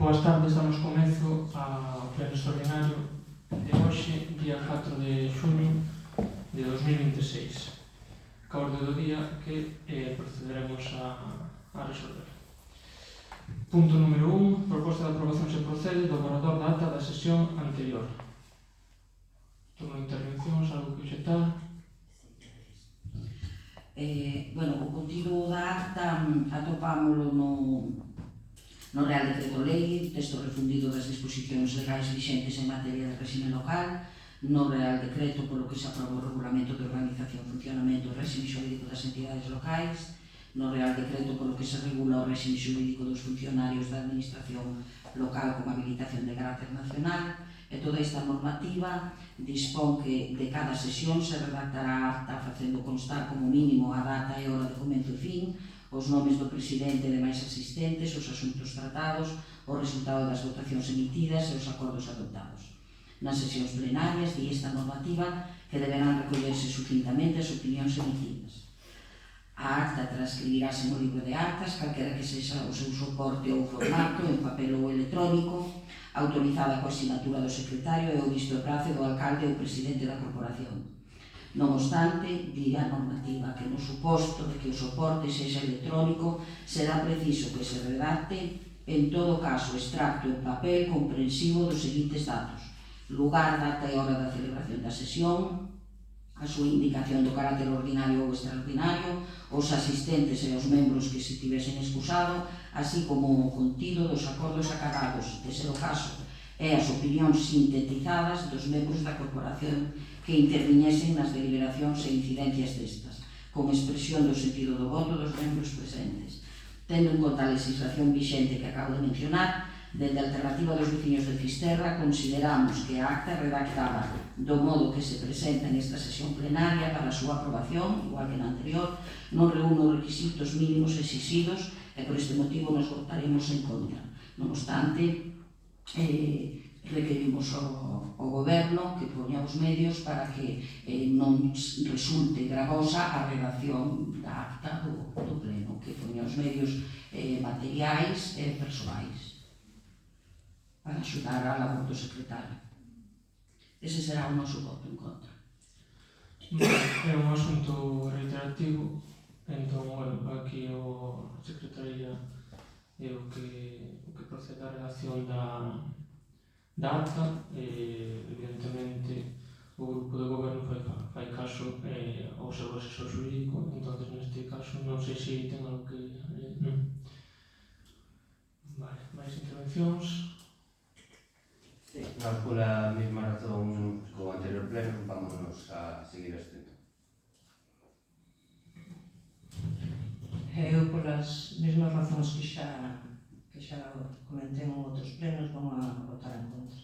Boas tardes, damos comezo ao pleno extraordinario de hoxe, día 4 de xuño de 2026. A orde do día que procederemos a resolver. Punto número 1. Proposta de aprobación se procede do borrador da ata da sesión anterior. Turno de intervencións, algo que obxectar? O contido da acta atopámolo no Real Decreto Lei, texto refundido das disposicións legais vixentes en materia de réxime local, no Real Decreto polo que se aproba o Regulamento de Organización, Funcionamento e Réxime Xurídico das Entidades Locais, no Real Decreto polo que se regula o réxime xurídico dos funcionarios da Administración Local con habilitación de carácter nacional, e toda esta normativa dispón que de cada sesión se redactará acta facendo constar como mínimo a data e hora de comenzo e fin, os nomes do presidente e demais asistentes, os asuntos tratados, o resultado das votacións emitidas e os acordos adoptados. Nas sesións plenarias di esta normativa que deberán recollerse sucintamente as opinións emitidas. A acta transcribirase no libro de actas, calquera que sexa o seu soporte ou formato, en papel ou electrónico, autorizada coa asinatura do secretario e o visto e prace do alcalde ou presidente da corporación. Non obstante, di a normativa que no suposto de que o soporte sexa electrónico, será preciso que se redacte, en todo caso, extracto en papel comprensivo dos seguintes datos: lugar, data e hora da celebración da sesión, a súa indicación do carácter ordinario ou extraordinario, os asistentes e os membros que se tivesen excusado, así como o contido dos acordos acadados, de ser o caso, e as opinións sintetizadas dos membros da corporación que interviñesen nas deliberacións e incidencias destas, con expresión do sentido do voto dos membros presentes. Tendo en conta a legislación vixente que acabo de mencionar, dende a alternativa dos veciños de Fisterra, consideramos que a acta redactada do modo que se presenta nesta sesión plenaria para a súa aprobación, igual que na anterior, non reúne os requisitos mínimos exixidos e por este motivo nos votaremos en contra. Non obstante, requerimos ao Goberno que poña os medios para que non resulte gravosa a redacción da acta do Pleno, que poña os medios materiais e persoais para axudar a labor do secretario. Ese será o noso voto en contra. É un asunto reiterativo, entón, aquí o Secretaría é o que procede a redacción da acta, evidentemente o grupo de goberno fai caso ao seu asesor xurídico, entón neste caso non sei se ten algo que... Vale, máis intervencións? Nós, pola mesma razón co anterior pleno, vámonos a seguir este. Eu, polas mesmas razóns que xa comentei en outros plenos, vamos a votar en contra.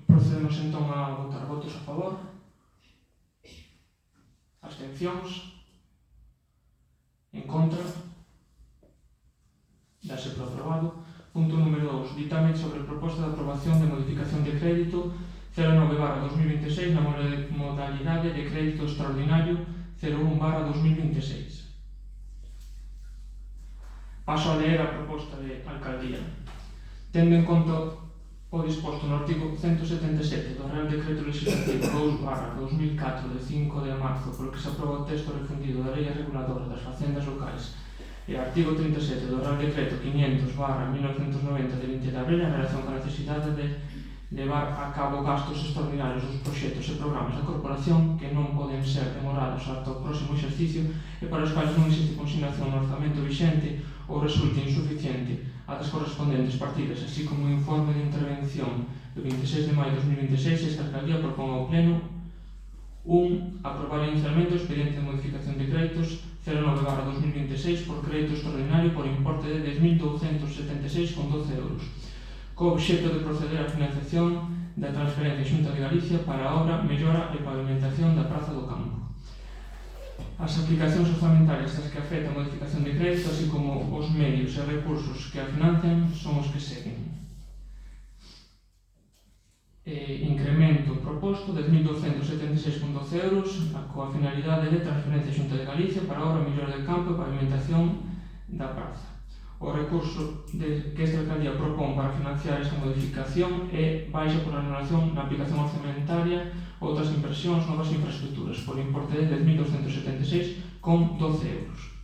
Procedemos entón a votar votos a favor, abstencións, en contra, dase por aprobado. Punto número 2. Ditamen sobre proposta de aprobación de modificación de crédito 09/2026 na modalidade de crédito extraordinario 01/2026. Paso a ler a proposta de alcaldía. Tendo en conta o disposto no artigo 177 do Real Decreto Legislativo 2/2004 de 5 de marzo polo que se aproba o texto refundido da Lei Reguladora das Facendas Locais e o artigo 37 do Real Decreto 500/1990 de 20 de abril en relación con a necesidade de levar a cabo gastos extraordinarios dos proxectos e programas da corporación que non poden ser demorados ata o próximo exercicio e para os quais non existe consignación no orzamento vixente ou resulte insuficiente a das correspondentes partidas, así como o informe de intervención do 26 de maio de 2026, esta alcaldía propón ao Pleno 1. Aprobar inicialmente o expediente de modificación de créditos 09/2026 por crédito extraordinario por importe de 10.276,12 euros, co obxecto de proceder á financiación da transferencia Xunta de Galicia para a obra mellora e pavimentación da Praza do Campo. As aplicacións orzamentarias das que afecta a modificación de crédito, así como os medios e recursos que a financian, son os que seguen. incremento proposto de 10.276,12 euros coa finalidade de transferencia Xunta de Galicia para obra mellora de campo e pavimentación da praza. O recurso que esta alcaldía propón para financiar esta modificación é baixa por anulación na aplicación orzamentaria outras inversións, novas infraestructuras, por importe de 10.276,12 euros.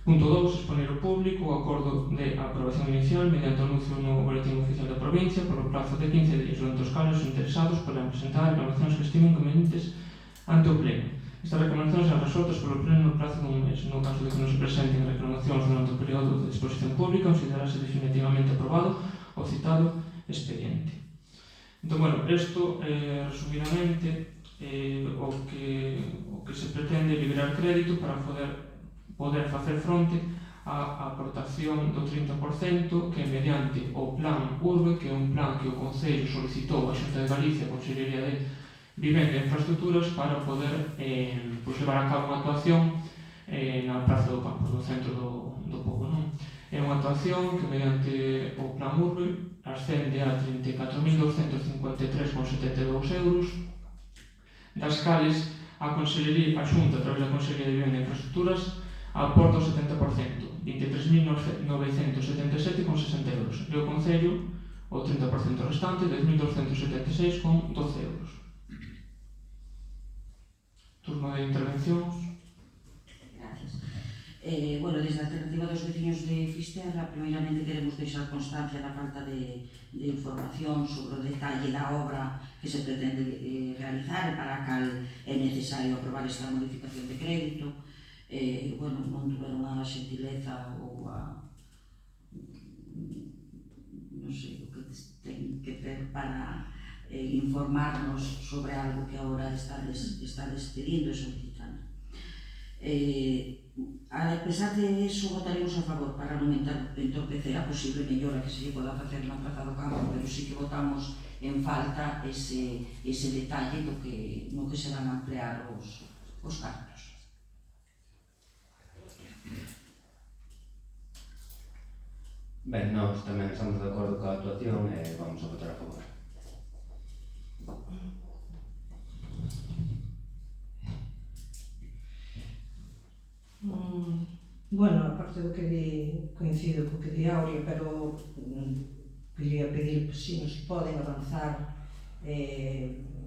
Punto 2. Exponer ao público o acordo de aprobación inicial mediante anuncio no boletín oficial da provincia polo prazo de 15 días, durante os calos os interesados poderán presentar reclamacións que estimen convenientes ante o Pleno. Estas reclamacións serán resoltas polo Pleno no prazo dun mes. No caso de que non se presenten reclamacións durante o período de exposición pública, considerarase definitivamente aprobado o citado expediente. Entón, bueno, isto, resumidamente, o que se pretende é liberar crédito para poder facer fronte á aportación do 30% que mediante o Plan Urbe, que é un plan que o Concello solicitou a Xunta de Galicia, a Consellería de Vivenda e Infraestructuras, para poder levar a cabo unha actuación na Praza do Campo, no centro do pobo. É unha actuación que mediante o Plan Urbe ascende a 34.253,72 euros, das cales a Xunta, a través da Consellería de Vivenda e Infraestructuras, aporta o 70%, 23.977,60 euros, e o Concello o 30% restante, 10.276,12 euros. Turno de intervencións. Gracias. Bueno, desde a alternativa dos veciños de Fisterra, primeiramente queremos deixar constancia da falta de información sobre o detalle da obra que se pretende realizar e para a cal é necesario aprobar esta modificación de crédito. Bueno, non tuveron a xentileza ou a non sei o que ten que ter para informarnos sobre algo que agora estades pedindo e solicitando. A pesar de eso, votaremos a favor para non entorpecer a posible mellora que se lle poda facer na Praza do Campo, pero sí que votamos en falta ese detalle no que se van a emplear os cartos. Ben, nós tamén estamos de acordo coa actuación e vamos a votar a favor. Bueno, aparte do que coincido co que di Aurea, pero quería pedir se nos poden avanzar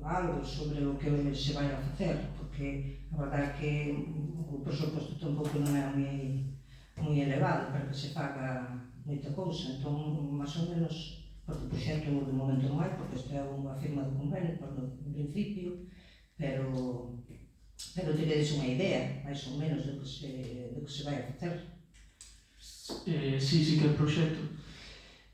algo sobre o que se vai a facer, porque a verdade é que o presuposto tampouco non é moi elevado para que se faga moita cousa, entón, máis ou menos, porque o proxecto de momento non hai, porque isto é unha firma de convenio, en principio, pero teredes unha idea, máis ou menos, do que se vai a facer. Sí que o proxecto,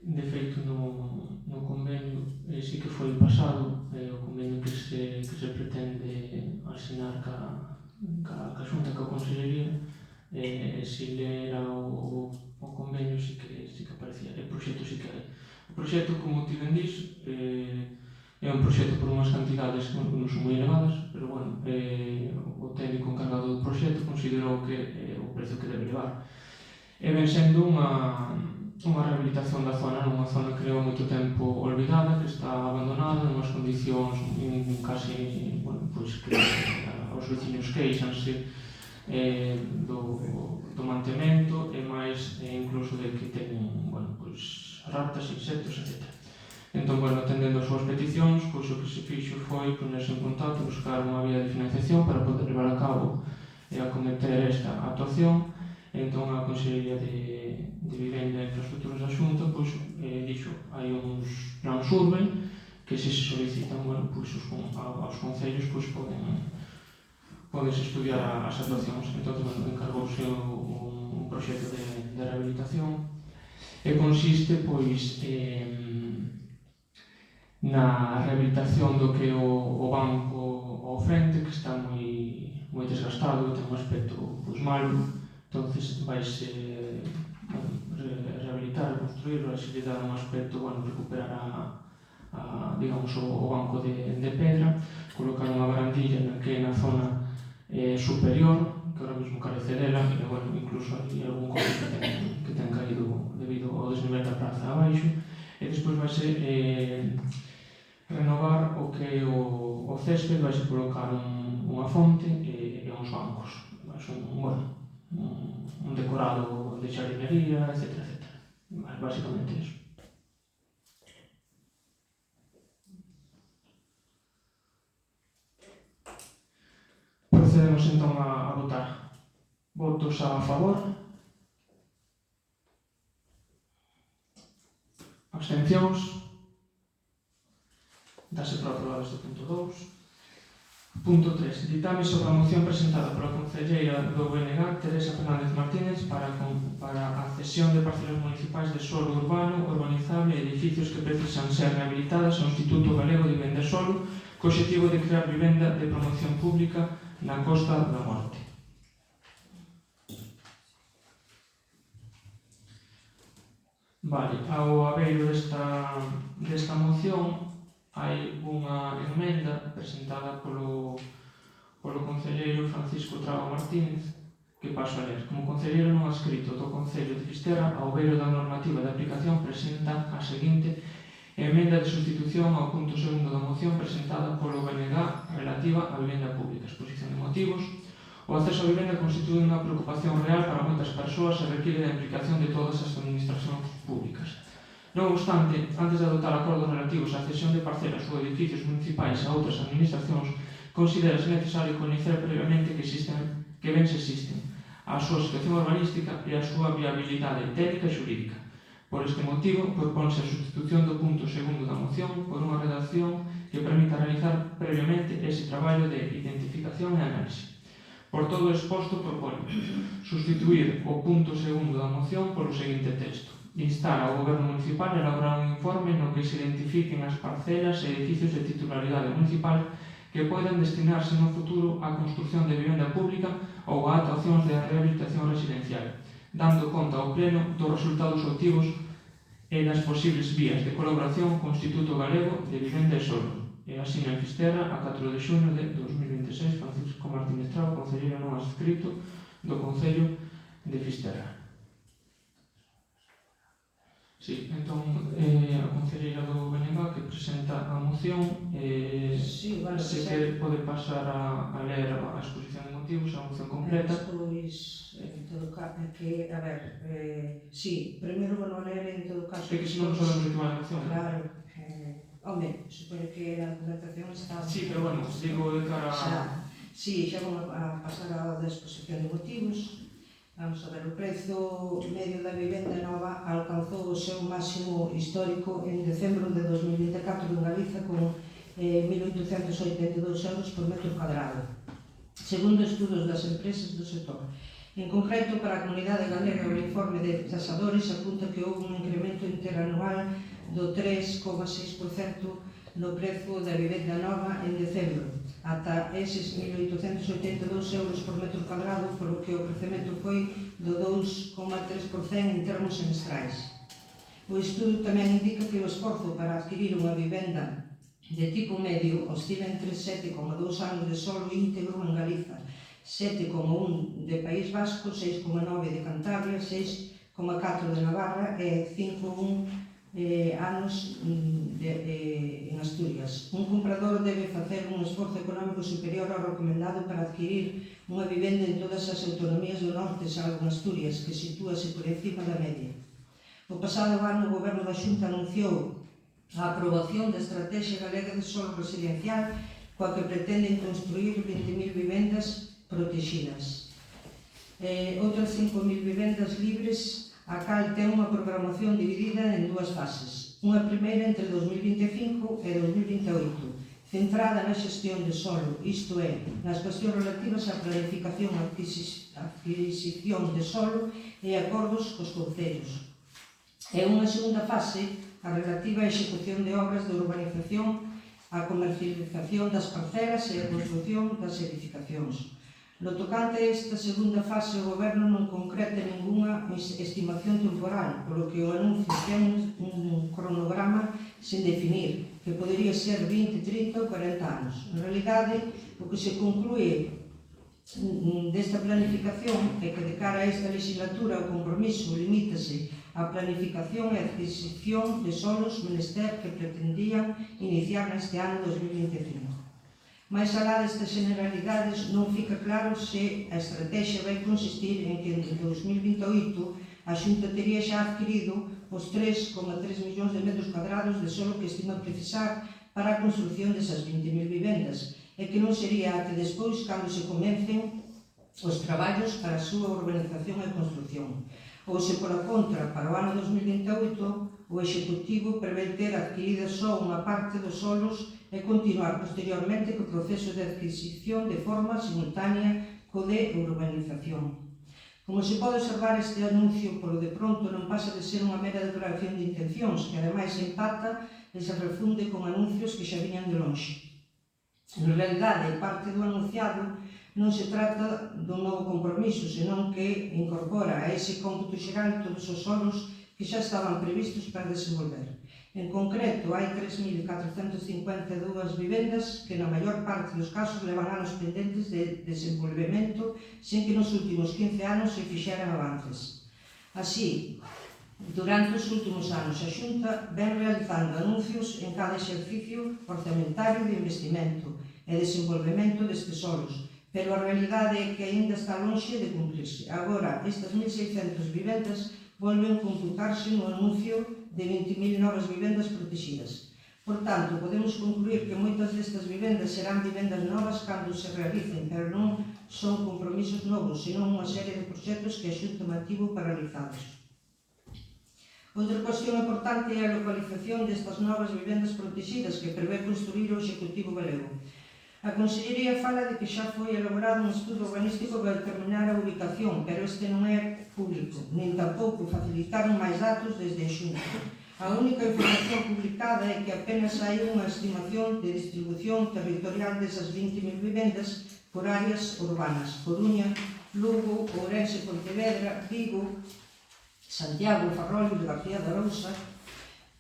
de feito, no convenio, sí que foi pasado, o convenio que se pretende asinar ca Xunta, ca Consellería, se lera o convenio sí que aparecía, o proxecto sí que hai. O proxecto, como ti ben dís, é un proxecto por unhas cantidades que non son moi elevadas, pero bueno, o técnico encargado do proxecto considerou que é o precio que debe levar. E ven sendo unha rehabilitación da zona, nunha zona que leva moito tempo olvidada, que está abandonada, nunhas condicións casi, bueno, pois que os veciños queixanse do mantemento e máis incluso de que ten, bueno, pois ratas, insectos, etc. Entón, bueno, atendendo as súas peticións, pois o que se fixo foi ponerse en contacto, buscar unha vía de financiación para poder levar a cabo e acometer esta actuación. Entón, a Consellería de Vivenda e Infraestructuras da Xunta, pois, dixo, hai uns plans urbe que se solicitan, bueno, pois, aos concellos, pois, podes estudiar as actuacións. Entón, bueno, encargouse un proxecto de rehabilitación e consiste, pois, na rehabilitación do que o banco ao frente, que está moi desgastado, ten un aspecto pois malo, entonces vaise rehabilitar, construir, vaise lle dar un aspecto, bueno, recuperar digamos, o banco de pedra, colocar unha barandilla na zona superior, que ahora mesmo carece dela, e, bueno, incluso hai algún coche que ten caído debido ao desnivel da praza abaixo, e despois vaise renovar o que é o césped, vais colocar unha fonte e uns bancos. Vais un decorado de xardinería, etc. Básicamente iso. Procedemos entón a votar. Votos a favor. Abstencións. Dase por aprobado este punto 2. Punto 3. Ditame sobre a moción presentada pola concelleira do BNG, Teresa Fernández Martínez, para a cesión de parcelas municipais de solo urbano, urbanizable e edificios que precisan ser rehabilitadas ao Instituto Galego de Vivenda e Solo, co obxectivo de crear vivenda de promoción pública na Costa da Morte. Vale, ao abeiro desta moción hai unha emenda presentada polo concelleiro Francisco Traba Martínez, que paso a ler. Como concelleiro non adscrito do Concello de Fisterra, ao abeiro da normativa de aplicación presenta a seguinte emenda de sustitución ao punto 2º da moción presentada polo BNG relativa á vivenda pública. Exposición de motivos. O acceso á vivenda constitúe unha preocupación real para moitas persoas e require a implicación de todas as administracións públicas. Non obstante, antes de adoptar acordos relativos á cesión de parcelas ou edificios municipais a outras administracións, considérase necesario coñecer previamente que bens existen, a súa situación urbanística e a súa viabilidade técnica e xurídica. Por este motivo, proponse a sustitución do punto 2º da moción por unha redacción que permita realizar previamente ese traballo de identificación e análise. Por todo o exposto, propongo sustituir o punto 2º da moción polo seguinte texto: instar ao Goberno Municipal a elaborar un informe no que se identifiquen as parcelas e edificios de titularidade municipal que poidan destinarse no futuro á construción de vivenda pública ou a actuacións de rehabilitación residencial, dando conta ao pleno dos resultados obtivos e das posibles vías de colaboración co Instituto Galego de Vivenda e Solo. E así en Fisterra, a 4 de xunio de 2026, Francisco Martínez Traba, concelleiro non adscrito do Concello de Fisterra. Sí, entón, a concelleira do BNG que presenta a moción, Sí, bueno, se que pode pasar a ler a exposición de motivos, a moción completa. Despois, en todo caso, que, a ver, sí, primeiro vou ler en todo caso. É que se non sabemos de que vai a moción. Claro, home, supoño que na documentación está... Sí, pero bueno, digo de cara a... Sí, xa vamos a pasar a da exposición de motivos. Vamos a ver, o prezo medio da vivenda nova alcanzou o seu máximo histórico en decembro de 2024 en Galiza con 1.882 euros por metro cuadrado, segundo estudos das empresas do sector. En concreto, para a Comunidade Galega, o informe de tasadores apunta que houve un incremento interanual do 3,6% no prezo da vivenda nova en decembro, ata eses 1.882 euros por metro cuadrado, polo que o crecemento foi do 2,3% en termos semestrais. O estudo tamén indica que o esforzo para adquirir unha vivenda de tipo medio oscila entre 7,2 anos de solo íntegro en Galiza, 7,1 de País Vasco, 6,9 de Cantabria, 6,4 de Navarra e 5,1 anos en Asturias. Un comprador debe facer un esforzo económico superior ao recomendado para adquirir unha vivenda en todas as autonomías do norte, salvo en Asturias, que sitúase por encima da media. O pasado ano, o Goberno da Xunta anunciou a aprobación da Estrategia Galega de Solo Residencial, coa que pretenden construir 20.000 vivendas protegidas. Outras 5.000 vivendas libres, a cal ten unha programación dividida en dúas fases. Unha primeira entre 2025 e 2028, centrada na xestión de solo, isto é, nas cuestións relativas á planificación e adquisición de solo e acordos cos concellos. E unha segunda fase, a relativa á execución de obras de urbanización, a comercialización das parcelas e a construción das edificacións. No tocante a esta segunda fase, o Goberno non concreta ningunha estimación temporal, polo que o anuncio ten un cronograma sen definir, que podería ser 20, 30 ou 40 anos. En realidade, o que se conclúe desta planificación é que de cara a esta legislatura o compromiso limítase a planificación e adquisición de solos menester que pretendían iniciar neste ano 2025. Mais alá destas generalidades, non fica claro se a estrategia vai consistir en que en 2028 a Xunta tería xa adquirido os 3,3 millóns de metros cuadrados de solo que estima precisar para a construción desas 20.000 vivendas e que non sería até despois cando se comecen os traballos para a súa urbanización e construción. Ou se, pola contra, para o ano 2028, o Executivo prevé ter adquirida só unha parte dos solos e continuar posteriormente co proceso de adquisición de forma simultánea co de urbanización. Como se pode observar, este anuncio, polo de pronto, non pasa de ser unha mera declaración de intencións, que ademais empata e se refunde con anuncios que xa viñan de lonxe. En realidade, parte do anunciado non se trata dun novo compromiso, senón que incorpora a ese cómputo xeral todos os solos que xa estaban previstos para desenvolver. En concreto, hai 3.452 vivendas que na maior parte dos casos levan anos pendentes de desenvolvemento sen que nos últimos 15 anos se fixeran avances. Así, durante os últimos anos, a Xunta ven realizando anuncios en cada exercicio orzamentario de investimento e desenvolvemento destes solos, pero a realidade é que aínda está lonxe de cumprirse. Agora, estas 1.600 vivendas volven computarse no anuncio de 20.000 novas vivendas protegidas. Por tanto, podemos concluir que moitas destas vivendas serán vivendas novas cando se realicen, pero non son compromisos novos, senón unha serie de proxectos que a Xunta mantivo paralizados. Outra cuestión importante é a localización destas novas vivendas protegidas que prevé construir o Executivo galego. A Consellería fala de que xa foi elaborado un estudo urbanístico para determinar a ubicación, pero este non é público, nin tampouco facilitaron máis datos desde a Xunta. A única información publicada é que apenas hai unha estimación de distribución territorial desas 20.000 vivendas por áreas urbanas: Coruña, Lugo, Ourense, Pontevedra, Vigo, Santiago, Ferrol e García de Arousa.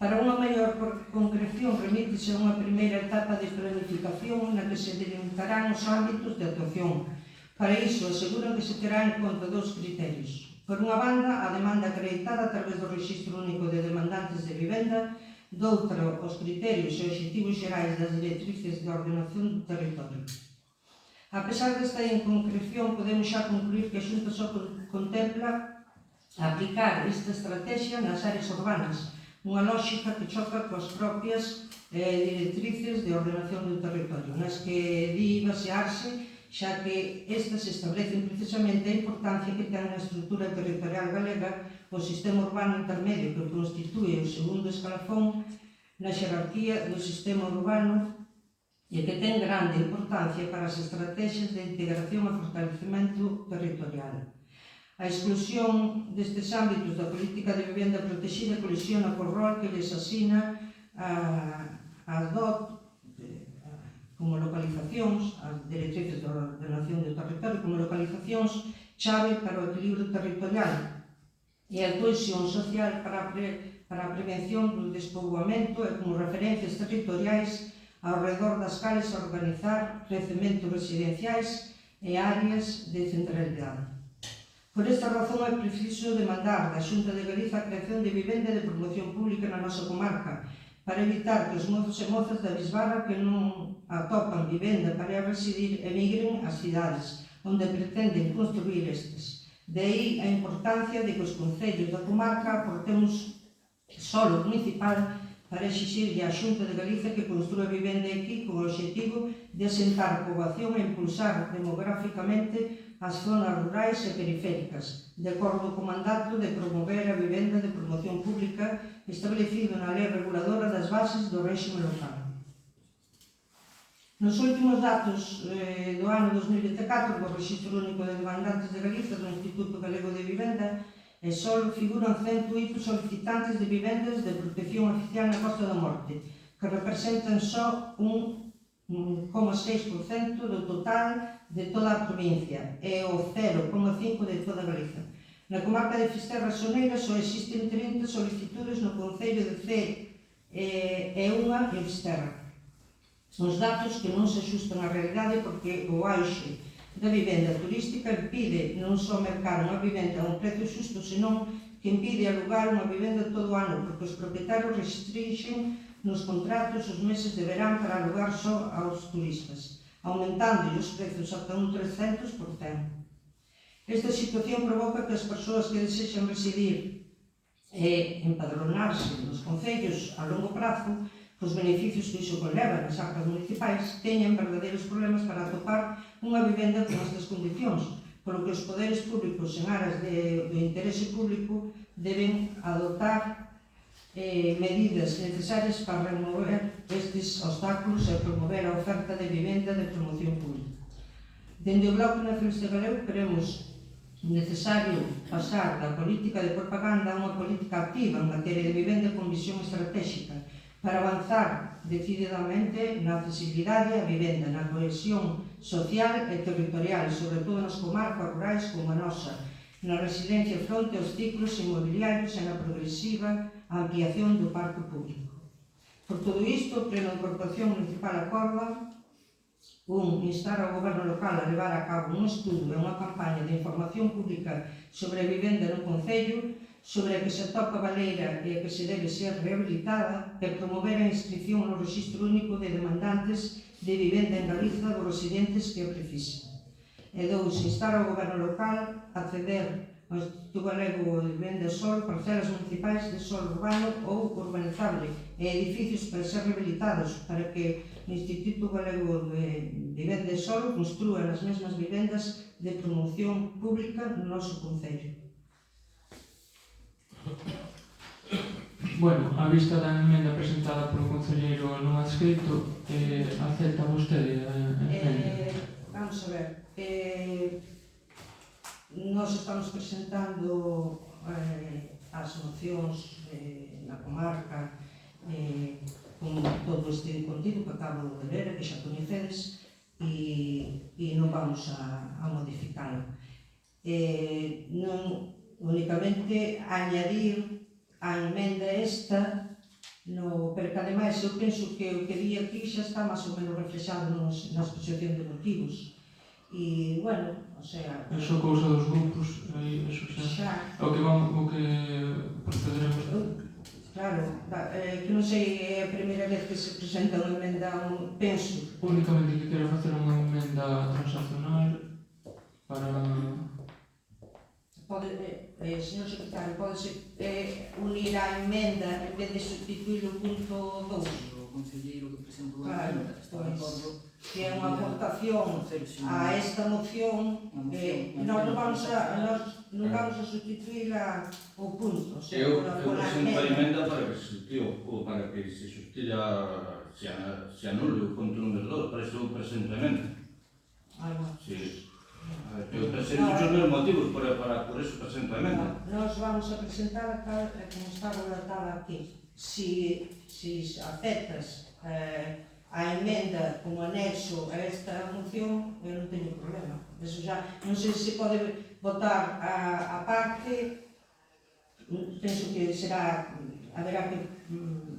Para unha maior concreción, remítese a unha primeira etapa de planificación na que se delimitarán os ámbitos de actuación. Para iso, aseguran que se terá en conta dous criterios. Por unha banda, a demanda acreditada a través do Rexistro Único de Demandantes de Vivenda, doutra, os criterios e obxectivos xerais das directrices de ordenación do territorio. A pesar desta inconcreción, podemos xa concluir que a Xunta só contempla aplicar esta estrategia nas áreas urbanas, unha lógica que choca coas propias directrices de ordenación do territorio, nas que di basearse, xa que estas establecen precisamente a importancia que ten na estrutura territorial galega o sistema urbano intermedio que constitúe o segundo escalafón na xerarquía do sistema urbano e que ten grande importancia para as estrategias de integración e fortalecemento territorial. A exclusión destes ámbitos da política de vivenda protegida colisiona co rol que les asina a DOT como localizacións, as directrices de ordenación do territorio como localizacións chave para o equilibrio territorial e a cohesión social para a prevención do despoboamento e como referencias territoriais ao redor das cales a organizar crecementos residenciais e áreas de centralidade. Por esta razón é preciso demandar da Xunta de Galiza a creación de vivenda de promoción pública na nosa comarca para evitar que os mozos e mozas da bisbarra que non atopan vivenda para residir emigren ás cidades onde pretenden construir estes. De aí a importancia de que os concellos da comarca aportemos solo municipal para exixirlle á Xunta de Galiza que construa vivenda aquí con o obxectivo de asentar poboación e impulsar demográficamente as zonas rurais e periféricas, de acordo co mandato de promover a vivenda de promoción pública establecido na Lei Reguladora das Bases do Réxime Local. Nos últimos datos do ano 2024 do Rexistro Único de Demandantes de Galiza do Instituto Galego de Vivenda só figuran 108 solicitantes de vivendas de protección oficial na Costa da Morte, que representan só un 1,6% do total de toda a provincia e o 0,5% de toda Galiza. Na comarca de Fisterra Soneira só existen 30 solicitudes no concello de Cee e unha en Fisterra. Os datos que non se axustan á realidade porque o auxe da vivenda turística impide non só mercar unha vivenda a un precio xusto, senón que impide alugar unha vivenda todo o ano porque os propietarios restringen nos contratos os meses de verán para alugar só aos turistas, aumentando os prezos ata un 300%. Esta situación provoca que as persoas que desexan residir e empadronarse nos concellos a longo prazo, os beneficios que iso conleva nas arcas municipais, teñen verdadeiros problemas para atopar unha vivenda con estas condicións, polo que os poderes públicos en aras do interese público deben adoptar medidas necesarias para remover estes obstáculos e promover a oferta de vivenda de promoción pública. Dende o Bloque Nacionalista Galego queremos necesario pasar da política de propaganda a unha política activa en materia de vivenda con visión estratégica para avanzar decididamente na accesibilidade á vivenda, na cohesión social e territorial, sobre todo nas comarcas rurais como a nosa, na residencia fronte aos ciclos inmobiliarios e na progresiva ampliación do parque público. Por todo isto, a plena Corporación Municipal acorda instar ao Goberno local a levar a cabo un estudo e unha campaña de información pública sobre a vivenda no Concello, sobre a que se atopa baleira e a que se debe ser rehabilitada, e promover a inscripción no Rexistro Único de Demandantes de Vivenda en Galiza dos residentes que a precisen. E 2. Instar ao Goberno local a ceder ao Instituto Galego de Vivenda e Solo parcelas municipais de solo urbano ou urbanizable e edificios para ser rehabilitados para que o Instituto Galego de Vivenda e Solo construa as mesmas vivendas de promoción pública no noso Concello. Bueno, a vista da emenda presentada polo concelleiro non adscrito, acepta vostede a emenda? Vamos a ver, nós estamos presentando as mocións na comarca con todo este contido que acabo de ler, que xa coñecedes, e non vamos a modificalo. Non únicamente añadir a emenda esta, pero que ademais eu penso que o que di aquí xa está máis ou menos reflexado na exposición de motivos. E, bueno, o sea... Eso cousa dos grupos, eso xa... O que procederemos... Claro, que non sei, é a primeira vez que se presenta unha emenda, penso. Únicamente que quero facer unha emenda transaccional para... Señor secretario, pode unir a emenda en vez de sustituir o punto 2? O concelleiro que presentou a Claro, emenda está de acordo que é unha aportación a esta moción, nós non vamos a sustituir o punto. Eu presento a emenda para que se sustituya, se anule o punto número 2, para iso eu presento a emenda. Eu presento os meus motivos, por eso presento a emenda. Nós vamos a presentar como está redactada aquí. Si aceptas a emenda como anexo a esta moción, eu non teño problema. Eso já, non sei se pode votar a parte, penso que haberá que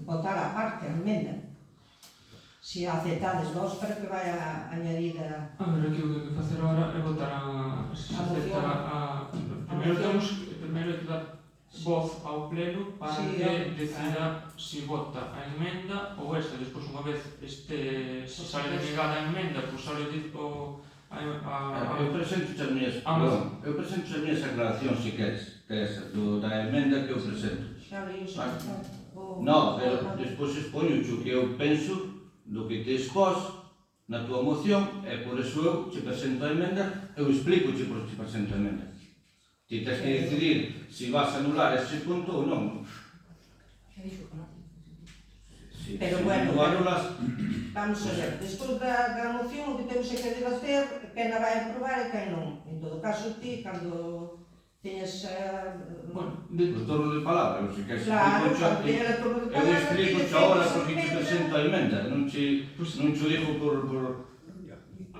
votar a parte a emenda. Se aceptades vos para que vai añadida... A ver, aquí o que hai que facer agora é votar se acepta a... Primeiro que dar voz ao pleno para que decida se vota a emenda ou esta. Despois, unha vez se sale denegada a emenda, pois sale Eu presento as minhas aclaracións, se queres, da emenda que eu presento. Xa leio xa. Non, pero despois expoño o que eu penso do que te expós na tua moción, e por eso eu te presento a emenda, eu explico por que te presento a emenda. Ti tens que decidir se vas a anular ese punto ou non. Pero bueno, anulas... Vamos a ver, despois da moción o que temos que debater, quen a vai aprobar e quen non. En todo caso, ti, cando teñas... O torno de palabra, se queres Claro, eu explico agora porque te presento a emenda, non te digo por...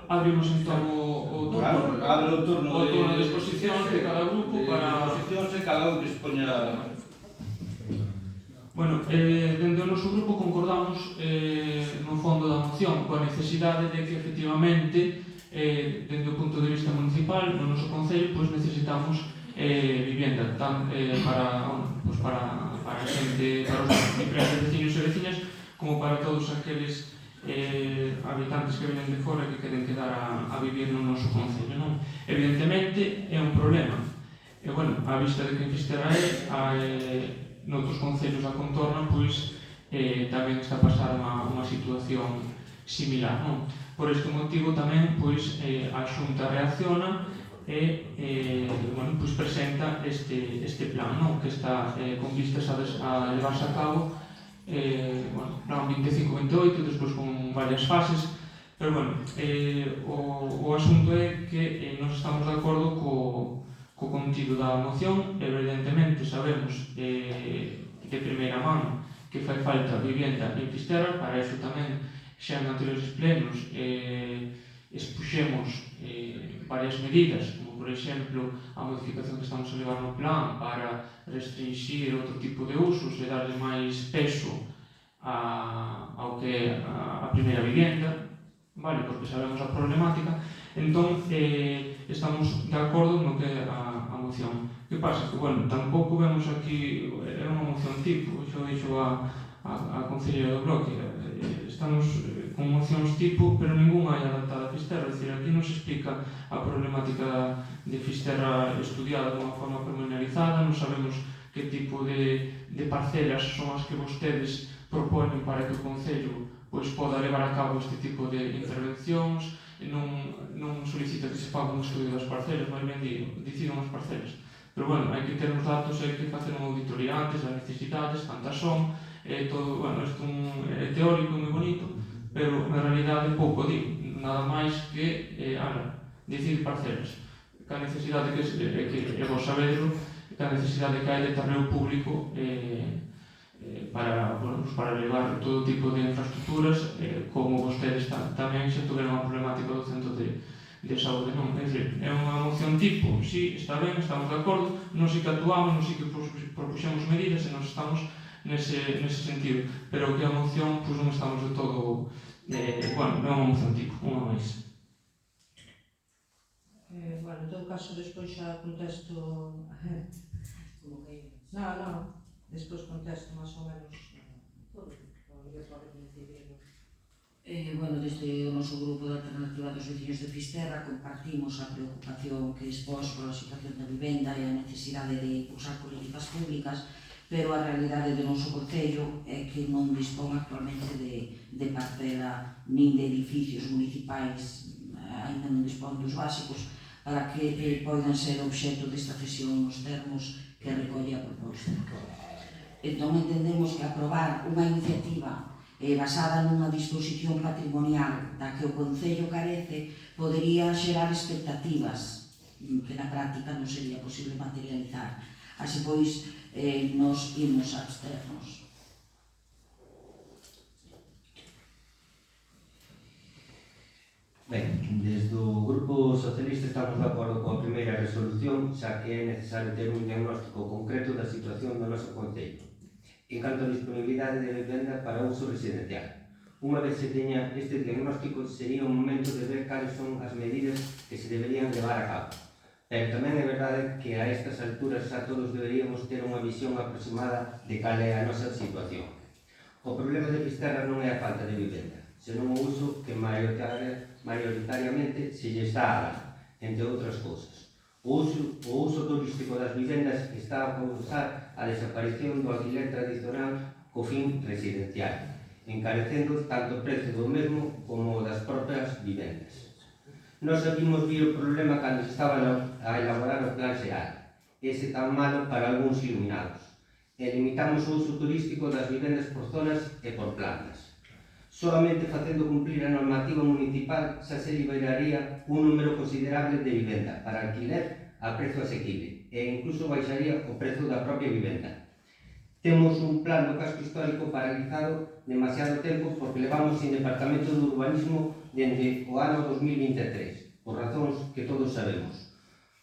Abrimos entón o turno. Abre o turno de exposición de cada grupo para... exposicións e cada un que expoña... Bueno, dende o noso grupo concordamos no fondo da moción coa necesidade de que efectivamente dende o punto de vista municipal no noso concello pois necesitamos vivenda para a xente, para os diferentes veciños e veciñas, como para todos aqueles habitantes que venen de fora que queren quedar a vivir no noso concello, non? Evidentemente é un problema. E, bueno, a vista de que en Fisterra noutros concellos da contorna, pois tamén está a pasar unha situación similar, non? Por este motivo tamén, pois, a Xunta reacciona e, bueno, pois presenta este plan, non? Que está con vistas a levarse a cabo, bueno, plan 25-28, despois con varias fases, pero, bueno, o asunto é que nós estamos de acordo co contido da moción. Evidentemente sabemos de primeira mano que fai falta vivenda en Fisterra. Para iso tamén xa en anteriores plenos expuxemos varias medidas, como por exemplo a modificación que estamos a levar no plan para restringir outro tipo de usos e darle máis peso ao que é a primeira vivenda, vale, porque sabemos a problemática. Entón, estamos de acordo no que é a moción. Que pasa? Que, bueno, tampouco vemos aquí, é unha moción tipo, xo dixo a Concelleira do Bloque, estamos con mocións tipo, pero ninguna é adaptada a Fisterra. É dicir, aquí non se explica a problemática de Fisterra estudiada de unha forma pormenorizada, non sabemos que tipo de parcelas son as que vostedes proponen para que o Concello pois poda levar a cabo este tipo de intervencións. Non solicita que se faga un estudio das parcelas, máis ben decidan as parcelas. Pero, bueno, hai que ter uns datos, hai que facer unha auditoría antes das necesidades, cantas son, todo, bueno, isto é teórico, moi bonito, pero na realidade pouco di, nada máis que, decidir parcelas. Que a necesidade que vos sabedelo, que a necesidade que hai de terreo público para levar todo tipo de infraestructuras, como vostedes tamén xa tuveron a problemática do centro de saúde, non? É dicir, é unha moción tipo, sí, está ben, estamos de acordo, non sei que actuamos, non sei que propuxemos medidas e nós estamos nese sentido, pero que a moción, pois non estamos de todo, bueno, é unha moción tipo, unha máis. Bueno, en todo caso, despois xa contesto... Como que Non, despois contesto máis ou menos todo. Bueno, desde o noso grupo de Alternativa dos Veciños de Fisterra compartimos a preocupación que expós pola situación da vivenda e a necesidade de impulsar políticas públicas, pero a realidade do noso concello é que non dispón actualmente de parcela nin de edificios municipais, ainda non dispón dos básicos para que poidan ser obxecto desta cesión nos termos que recolle a proposta. Entón entendemos que aprobar unha iniciativa basada nunha disposición patrimonial da que o Concello carece podería xerar expectativas que na práctica non sería posible materializar. Así pois, nos imos a absternos. Ben, desde o Grupo Socialista estamos de acordo coa primeira resolución, xa que é necesario ter un diagnóstico concreto da situación do noso concello en canto a disponibilidade de vivenda para uso residencial. Unha vez se teña este diagnóstico, sería o momento de ver cales son as medidas que se deberían levar a cabo. Pero tamén é verdade que a estas alturas xa todos deberíamos ter unha visión aproximada de cal é a nosa situación. O problema de Fisterra non é a falta de vivenda, senón o uso que maioritariamente se lle está a dar, entre outras cousas. O uso turístico das vivendas está a causar a desaparición do alquiler tradicional co fin residencial, encarecendo tanto o prezo do mesmo como o das propias vivendas. Nós sabimos vir o problema cando se estaba a elaborar o plan xeral, ese tan malo para algúns iluminados, e limitamos o uso turístico das vivendas por zonas e por plantas. Solamente facendo cumplir a normativa municipal xa se liberaría un número considerable de vivenda para alquiler a prezo asequible e incluso baixaría o prezo da propia vivenda. Temos un plan do casco histórico paralizado demasiado tempo porque levamos sin departamento de urbanismo dende o ano 2023, por razóns que todos sabemos.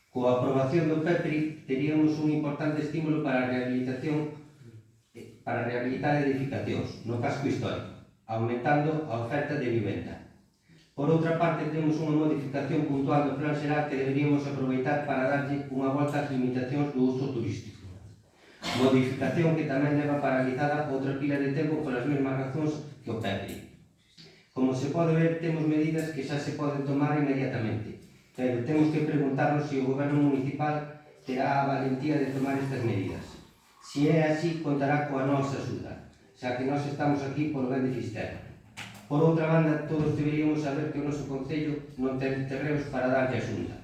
Coa aprobación do PEPRI teríamos un importante estímulo para a rehabilitación para rehabilitar edificacións no casco histórico, aumentando a oferta de vivenda. Por outra parte, temos unha modificación puntual do plan xeral que deberíamos aproveitar para darlle unha volta ás limitacións do uso turístico. Modificación que tamén leva paralizada outra pila de tempo polas mesmas razóns que o PEPRI. Como se pode ver, temos medidas que xa se poden tomar inmediatamente, pero temos que preguntarnos se o Goberno municipal terá a valentía de tomar estas medidas. Se é así, contará coa nosa axuda, xa que nós estamos aquí polo ben de Fisterra. Por outra banda, todos deberíamos saber que o noso Concello non ten terreos para darlle a Xunta.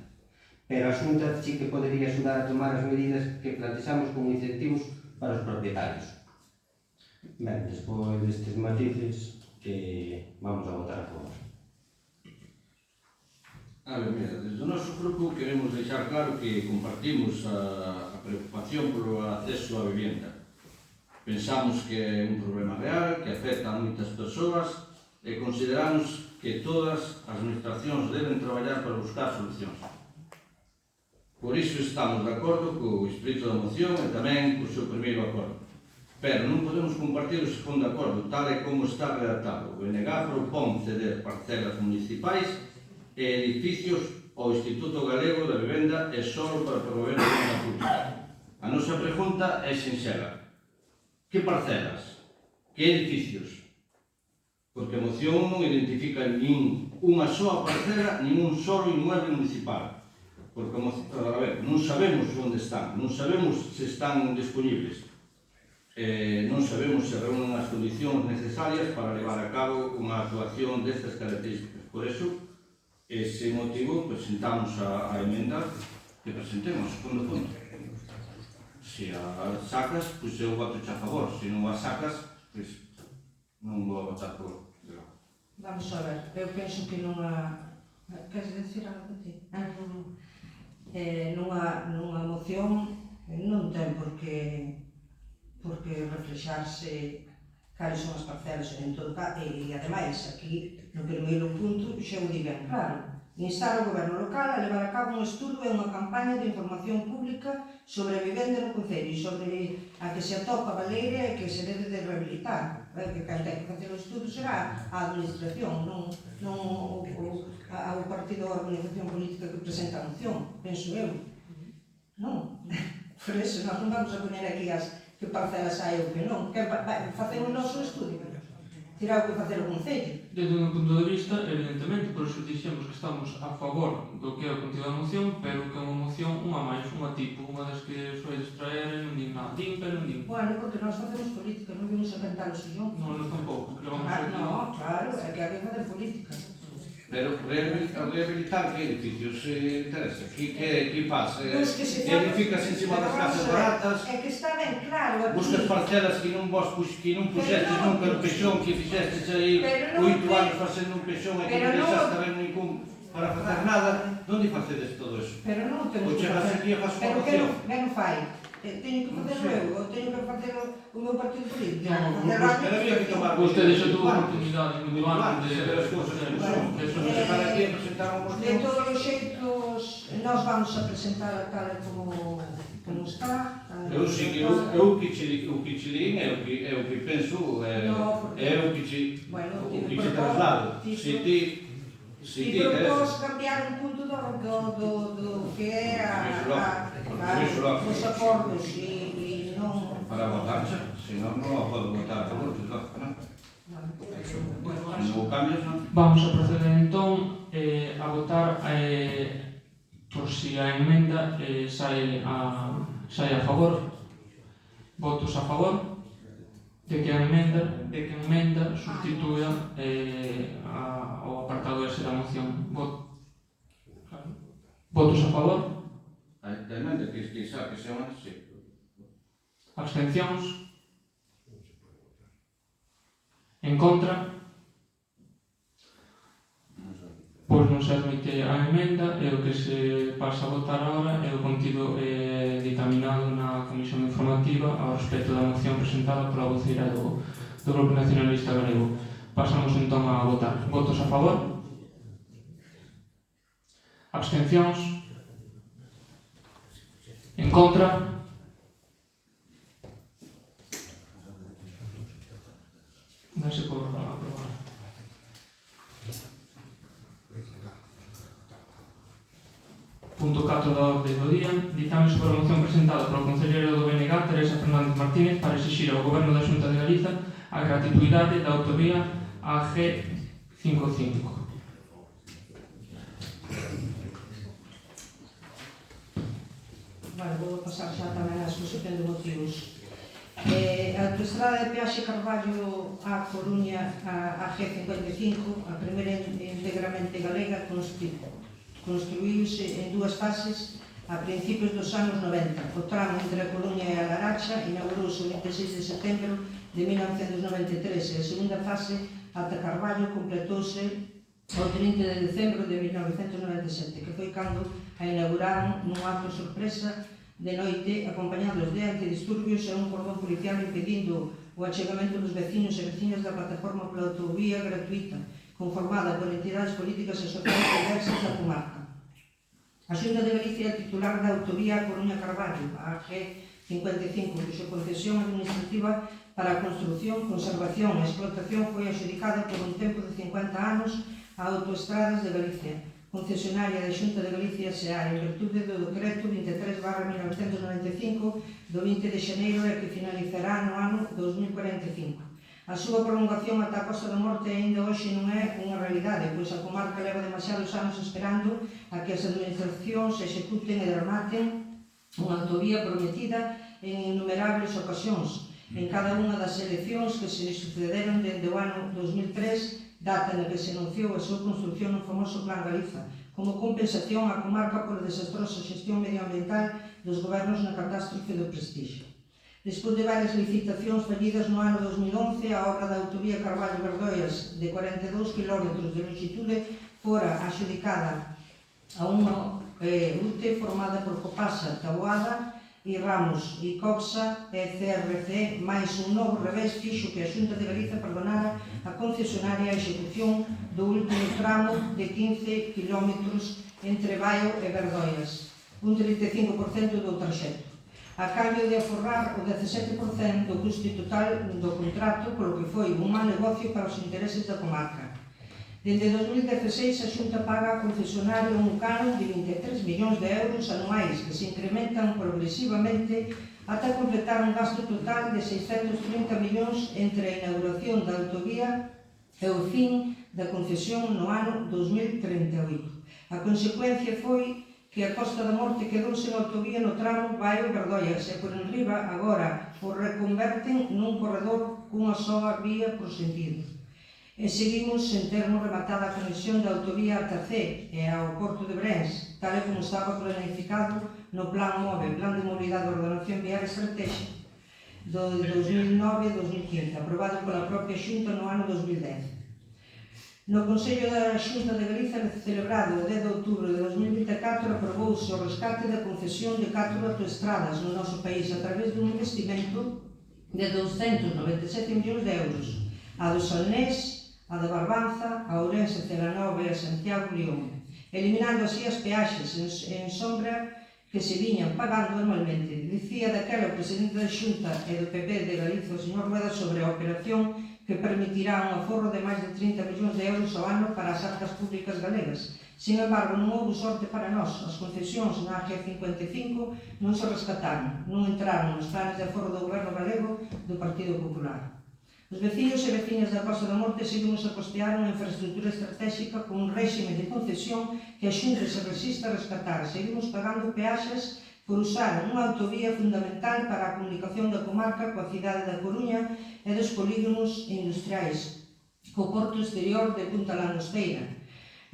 Pero a Xunta sí que podería axudar a tomar as medidas que plantexamos como incentivos para os propietarios. Ben, despois destes matices, vamos a votar a favor. A ver, mira, desde o noso grupo queremos deixar claro que compartimos a preocupación polo acceso á vivenda. Pensamos que é un problema real, que afecta a moitas persoas e consideramos que todas as administracións deben traballar para buscar solucións. Por iso estamos de acordo co espírito da moción e tamén co seu primeiro acordo. Pero non podemos compartir o segundo acordo, tal e como está redactado. O BNG propón ceder parcelas municipais e edificios ao Instituto Galego da Vivenda e só para promover a vivenda pública. A nosa pregunta é sinxela. Que parcelas? Que edificios? Porque a moción non identifica nin unha soa parcela, nin un solo inmueble municipal. Porque, a ver, non sabemos onde están, non sabemos se están disponibles, non sabemos se reúnen as condicións necesarias para levar a cabo unha actuación destas características. Por eso, ese motivo, presentamos a emenda que presentemos, segundo punto. Se a sacas, pois eu voto a favor, se non a sacas, pois non vou a votar por. Vamos a ver, eu penso que nunha... Queres decir algo de ti? Nunha moción non ten por que reflexarse cales son as parcelas en todo caso, e ademais aquí no primeiro punto xa o di ben claro, instar o Goberno local a levar a cabo un estudo e unha campaña de información pública sobre a vivenda no Concello e sobre a que se atopa a baleira e que se debe de rehabilitar. Que quen ten que facer o estudo será a administración, non o partido ou a organización política que presenta a moción, penso eu. Non, por eso nós non vamos a poner aquí que parcelas hai ou que non, que facemos o noso estudio, terá o que facer o Concello. Desde o meu punto de vista, evidentemente, por iso dixemos que estamos a favor do que é o contido da moción, pero que é unha moción, unha máis, unha tipo, unha das que sois traer, non din nada, din, pero non din. Bueno, porque nós facemos política, non vimos a cantar o sillón. Non, non tampouco, pero vamos a ver. No, claro, é que hai que facer política. Pero rehabilitar que edificios interesa? Que faz? Pois que se Edificas en cima das casas baratas, é que está ben claro aquí. buscas parcelas que non puxestes nunca no peixón, que fixestes aí Pero 8 non anos facendo un peixón e que non deixaste ben ningún para facer nada, non di facedes todo eso? Pero non temos Ou que chegas facer. aquí e faz unha Pero moción? que non fai? Teño que facelo eu, ou teño que facelo o meu partido político. Non, Pero había que tomar Vostede xa tuvo oportunidade de muito antes de ver as cousas como son. Eso Se para aquí e presentar unha De moción. todos os xeitos, nós vamos a presentar tal e como está. Eu sei que o que che din é o que penso, é o que che traslado. Se ti propós cambiar un punto do que é os acordos e non... para votar, senón non a podo votar a favor, non? Se non cambias, non? Vamos a proceder entón a votar por si a emenda sai a favor. Votos a favor de que a emenda sustituya o apartado ese da moción. Votos a favor. A emenda que xa que se chama, sí. Abstencións. En contra. Pois non se admite a emenda e o que se pasa a votar agora é o contido dictaminado na comisión informativa ao respecto da moción presentada pola voceira do Grupo Nacionalista Galego. Pasamos entón a votar. Votos a favor? Abstencións? En contra? Dase por aprobar. punto 4 da orde do día, ditame sobre a moción presentada polo concelleiro do BNG, Teresa Fernández Martínez, para exixir ao Goberno da Xunta de Galiza a gratuidade da autovía AG55. Vale, vou pasar xa tamén a exposición de motivos. A autoestrada de peaxe Carballo a Coruña, a G55, a primeira íntegramente galega, construíuse en dúas fases a principios dos anos 90. O tramo entre a Coruña e a Laracha inaugurouse o 26 de setembro de 1993 e a segunda fase ata Carballo completouse o 30 de decembro de 1997, que foi cando a inauguraron nun acto sorpresa de noite, acompañados de antidisturbios e un cordón policial impedindo o achegamento dos veciños e veciñas da plataforma pola autovía gratuita, conformada por entidades políticas e sociais diversas da comarca. A Xunta de Galicia é titular da autovía Coruña-Carballo, a G55, cuxa concesión administrativa para a construción, conservación e explotación foi adxudicada por un tempo de 50 anos a Autoestradas de Galicia, concesionaria da Xunta de Galicia S.A. en virtude do decreto 23/1995 do 20 de xaneiro e que finalizará no ano 2045. A súa prolongación ata a Costa da Morte aínda hoxe non é unha realidade, pois a comarca leva demasiados anos esperando a que as administracións executen e rematen unha autovía prometida en innumerables ocasións, en cada unha das eleccións que se sucederon dende o ano 2003, data na que se anunciou a súa construción no famoso Plan Galiza, como compensación á comarca pola desastrosa xestión medioambiental dos gobernos na catástrofe do Prestixio. Despois de varias licitacións fallidas no ano 2011, a obra da autovía Carballo-Verdoias de 42 km de longitude fora adxudicada a unha UTE formada por Copasa, Taboada e Ramos e Coxa e CRC, máis un novo revés fixo que a Xunta de Galiza perdonara a concesionaria a execución do último tramo de 15 km entre Baio e Verdoias, un 35% do traxecto, a cambio de aforrar o 17% do custo total do contrato, polo que foi un mal negocio para os intereses da comarca. Dende 2016, a Xunta paga a concesionaria un canon de 23 millóns de euros anuais que se incrementan progresivamente ata completar un gasto total de 630 millóns entre a inauguración da autovía e o fin da concesión no ano 2038. A consecuencia foi que a Costa da Morte quedou sen autovía no tramo Baio-Verdoias e por enriba agora o reconverten nun corredor cunha soa vía por sentido. E seguimos sen termos rematada a conexión da autovía ata C e ao Porto de Brens, tal e como estaba planificado no Plan MOVE, Plan de Mobilidade e Ordenación Viaria Estratégica do 2009-2015, aprobado pola propia Xunta no ano 2010. No Consello da Xunta de Galiza, celebrado o 10 de outubro de 2024, aprobouse o rescate da concesión de 4 autoestradas no noso país a través dun investimento de 297 millóns de euros, a do Salnés, a da Barbanza, a Ourense, Celanova e a Santiago León, eliminando así as peaxes en sombra que se viñan pagando anualmente. Dicía daquela o presidente da Xunta e do PP de Galiza, o señor Rueda, sobre a operación que permitirá un aforro de máis de 30 millóns de euros ao ano para as arcas públicas galegas. Sin embargo, non houve sorte para nós. As concesións na AG55 non se rescataron, non entraron nos planes de aforro do goberno galego do Partido Popular. Os veciños e veciñas da Costa da Morte seguimos a costear unha infraestructura estratégica con un réxime de concesión que a Xunta se resiste a rescatar. Seguimos pagando peaxes por usar unha autovía fundamental para a comunicación da comarca coa cidade da Coruña e dos polígonos industriais, co porto exterior de Punta Langosteira.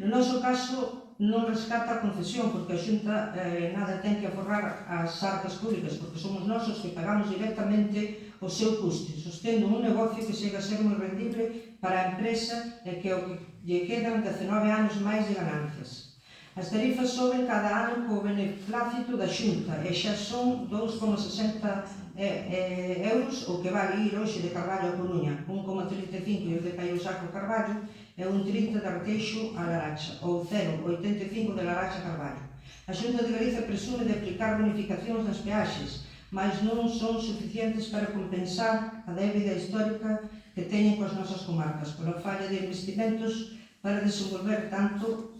No noso caso, non rescata a concesión, porque a Xunta nada ten que aforrar as arcas públicas, porque somos nós os que pagamos directamente o seu custe, sostendo un negocio que chega a ser moi rendible para a empresa e que o que lle quedan 19 anos máis de ganancias. As tarifas soben cada ano co beneplácito da Xunta e xa son 2,60 euros o que vale ir hoxe de Carballo a Coruña, 1,35 e o de Caiosaco a Carballo e 1,30 de Arteixo a Laracha, ou 0,85 de Laracha a Carballo. A Xunta de Galiza presume de aplicar bonificacións nas peaxes, mas non son suficientes para compensar a débida histórica que teñen coas nosas comarcas, pola falla de investimentos para desenvolver tanto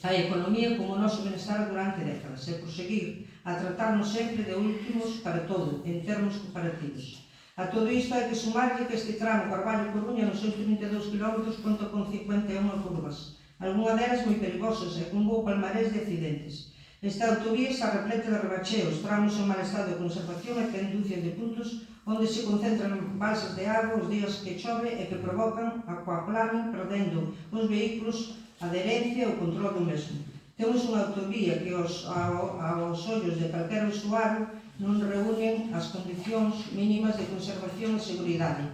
a economía como o noso benestar durante décadas e por seguir a tratarnos sempre de últimos para todo, en termos comparativos. A todo isto hai que sumarlle que este tramo Carballo-Coruña nos seus 32 km conta con 51 curvas, algunha delas moi perigosas e con bo palmarés de accidentes. Esta autovía está repleta de rebacheos, tramos en mal estado de conservación e penducia de puntos onde se concentran balsas de auga os días que chove e que provocan aquaplaning, perdendo os vehículos a adherencia e o control do mesmo. Temos unha autovía que aos ollos de calquera usuario non reúnen as condicións mínimas de conservación e seguridade,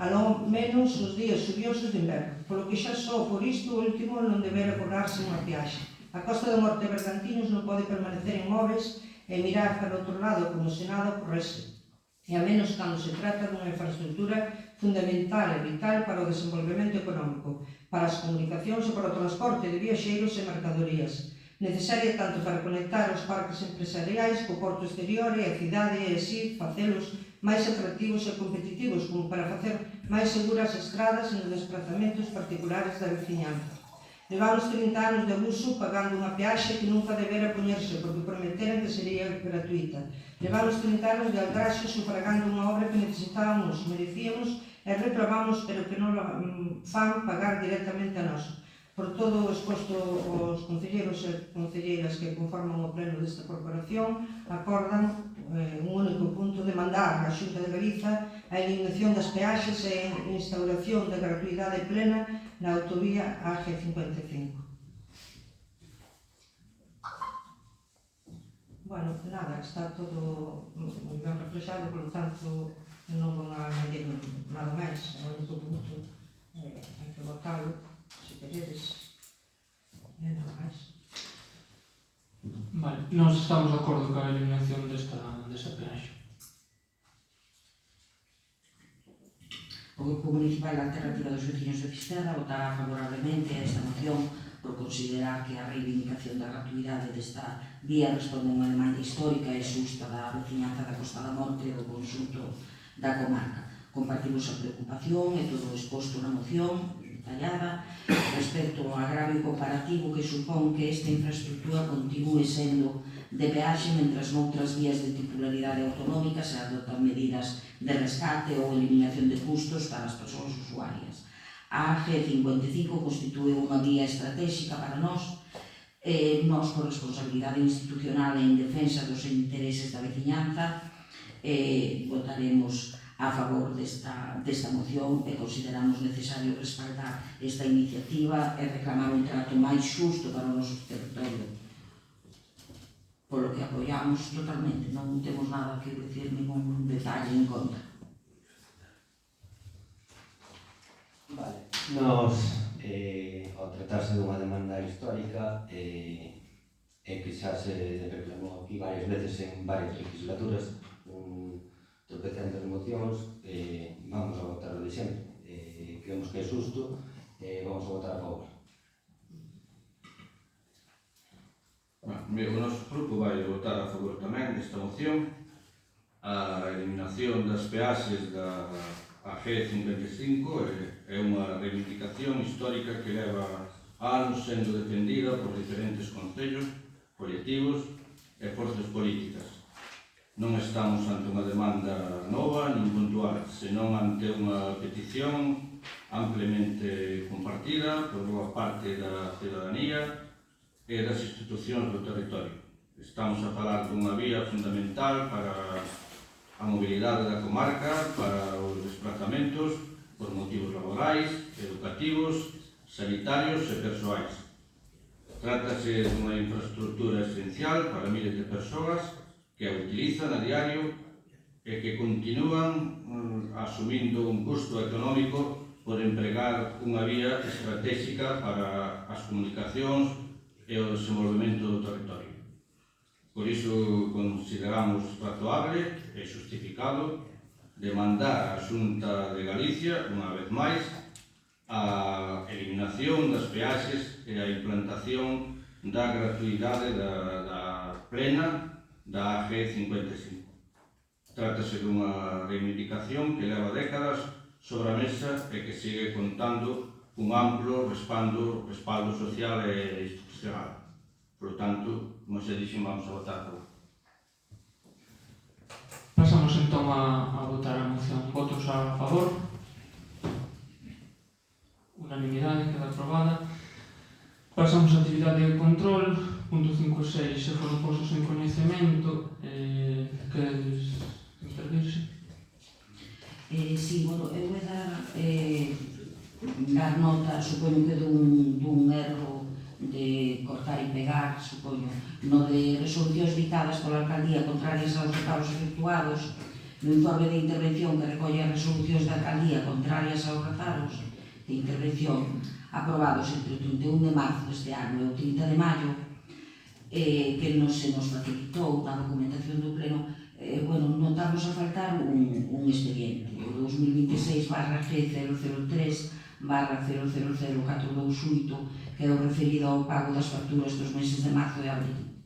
aló menos os días xuviosos de inverno, polo que xa só por isto o último non debera cobrarse unha peaxe. A Costa da Morte de Bergantiños non pode permanecer inmóveis e mirar para outro lado como se nada ocorrese, e a menos cando se trata dunha infraestructura fundamental e vital para o desenvolvemento económico, para as comunicacións e para o transporte de viaxeiros e mercadorías, necesaria tanto para conectar os parques empresariais co porto exterior e a cidade e así facelos máis atractivos e competitivos, como para facer máis seguras as estradas e nos desplazamentos particulares da veciñanza. Levamos 30 anos de abuso pagando unha peaxe que nunca debera poñerse porque prometeran que sería gratuita. Levamos 30 anos de aldraxe sufragando unha obra que necesitábamos, merecíamos e reclamamos, pero que non fan pagar directamente a nós. Por todo o exposto, os concelleiros e concelleiras que conforman o pleno desta corporación acordan un único punto de mandar á Xunta de Galiza a eliminación das peaxes e a instauración da gratuidade plena na autovía AG55. Bueno, nada, está todo moi ben reflexado, polo tanto non vou añadir nada máis, é o único punto, hai que votalo, se queredes, e nada máis. Vale, nós estamos de acordo coa eliminación desta peaxe. O Grupo Municipal da Alternativa dos Veciños de Fisterra votará favorablemente a esta moción por considerar que a reivindicación da gratuidade desta vía responde a unha demanda histórica e xusta da veciñanza da Costa da Morte e do conxunto da comarca. Compartimos a preocupación e todo o exposto na moción detallada respecto ao agravio comparativo que supón que esta infraestructura continue sendo de peaxe mentras noutras vías de titularidade autonómica se adoptan medidas de rescate ou eliminación de custos para as persoas usuarias. A AG55 constitúe unha vía estratégica para nós por responsabilidade institucional e en defensa dos intereses da veciñanza votaremos a favor desta moción e consideramos necesario respaldar esta iniciativa e reclamar un trato máis xusto para o noso territorio, polo que apoiamos totalmente, non temos nada que decir, ningún detalle en contra. Vale. Nos, ao tratarse dunha demanda histórica e que xa se reclamou aquí varias veces en varias legislaturas, tropezando mocións, vamos a votar o de sempre. Creemos que é xusto, vamos a votar a favor. O noso grupo vai votar a favor tamén desta moción. A eliminación das peaxes da AG55 é unha reivindicación histórica que leva anos sendo defendida por diferentes concellos, colectivos e forzas políticas. Non estamos ante unha demanda nova nin puntual, senón ante unha petición ampliamente compartida por boa parte da cidadanía e das institucións do territorio. Estamos a falar dunha vía fundamental para a mobilidade da comarca, para os desplazamentos por motivos laborais, educativos, sanitarios e persoais. Trátase dunha infraestructura esencial para miles de persoas que a utilizan a diario e que continúan asumindo un custo económico por empregar unha vía estratégica para as comunicacións e o desenvolvemento do territorio. Por iso consideramos razoable e justificado demandar á Xunta de Galicia, unha vez máis, a eliminación das peaxes e a implantación da gratuidade da plena da AG55. Trátase dunha reivindicación que leva décadas sobre a mesa e que sigue contando un amplo respaldo social e institucional. Por lo tanto, como se dixen, vamos a votar a favor. Pasamos entón a votar a moción. Votos a favor. Unanimidade, queda aprobada. Pasamos a actividade de control. Punto 5 e 6 se foron postos en coñecemento. Queredes intervirse? Sí, bueno, eu vou dar nota, supoño que dun erro de cortar e pegar, supoño, no de resolucións dictadas pola alcaldía contrarias aos recados efectuados, no informe de intervención que recolle as resolucións da alcaldía contrarias aos recados de intervención aprobados entre o 31 de marzo deste ano e o 30 de maio, que non se nos facilitou na documentación do pleno. Bueno, notamos a faltar un expediente, o 2026/G003/000428, que é o referido ao pago das facturas dos meses de marzo e abril.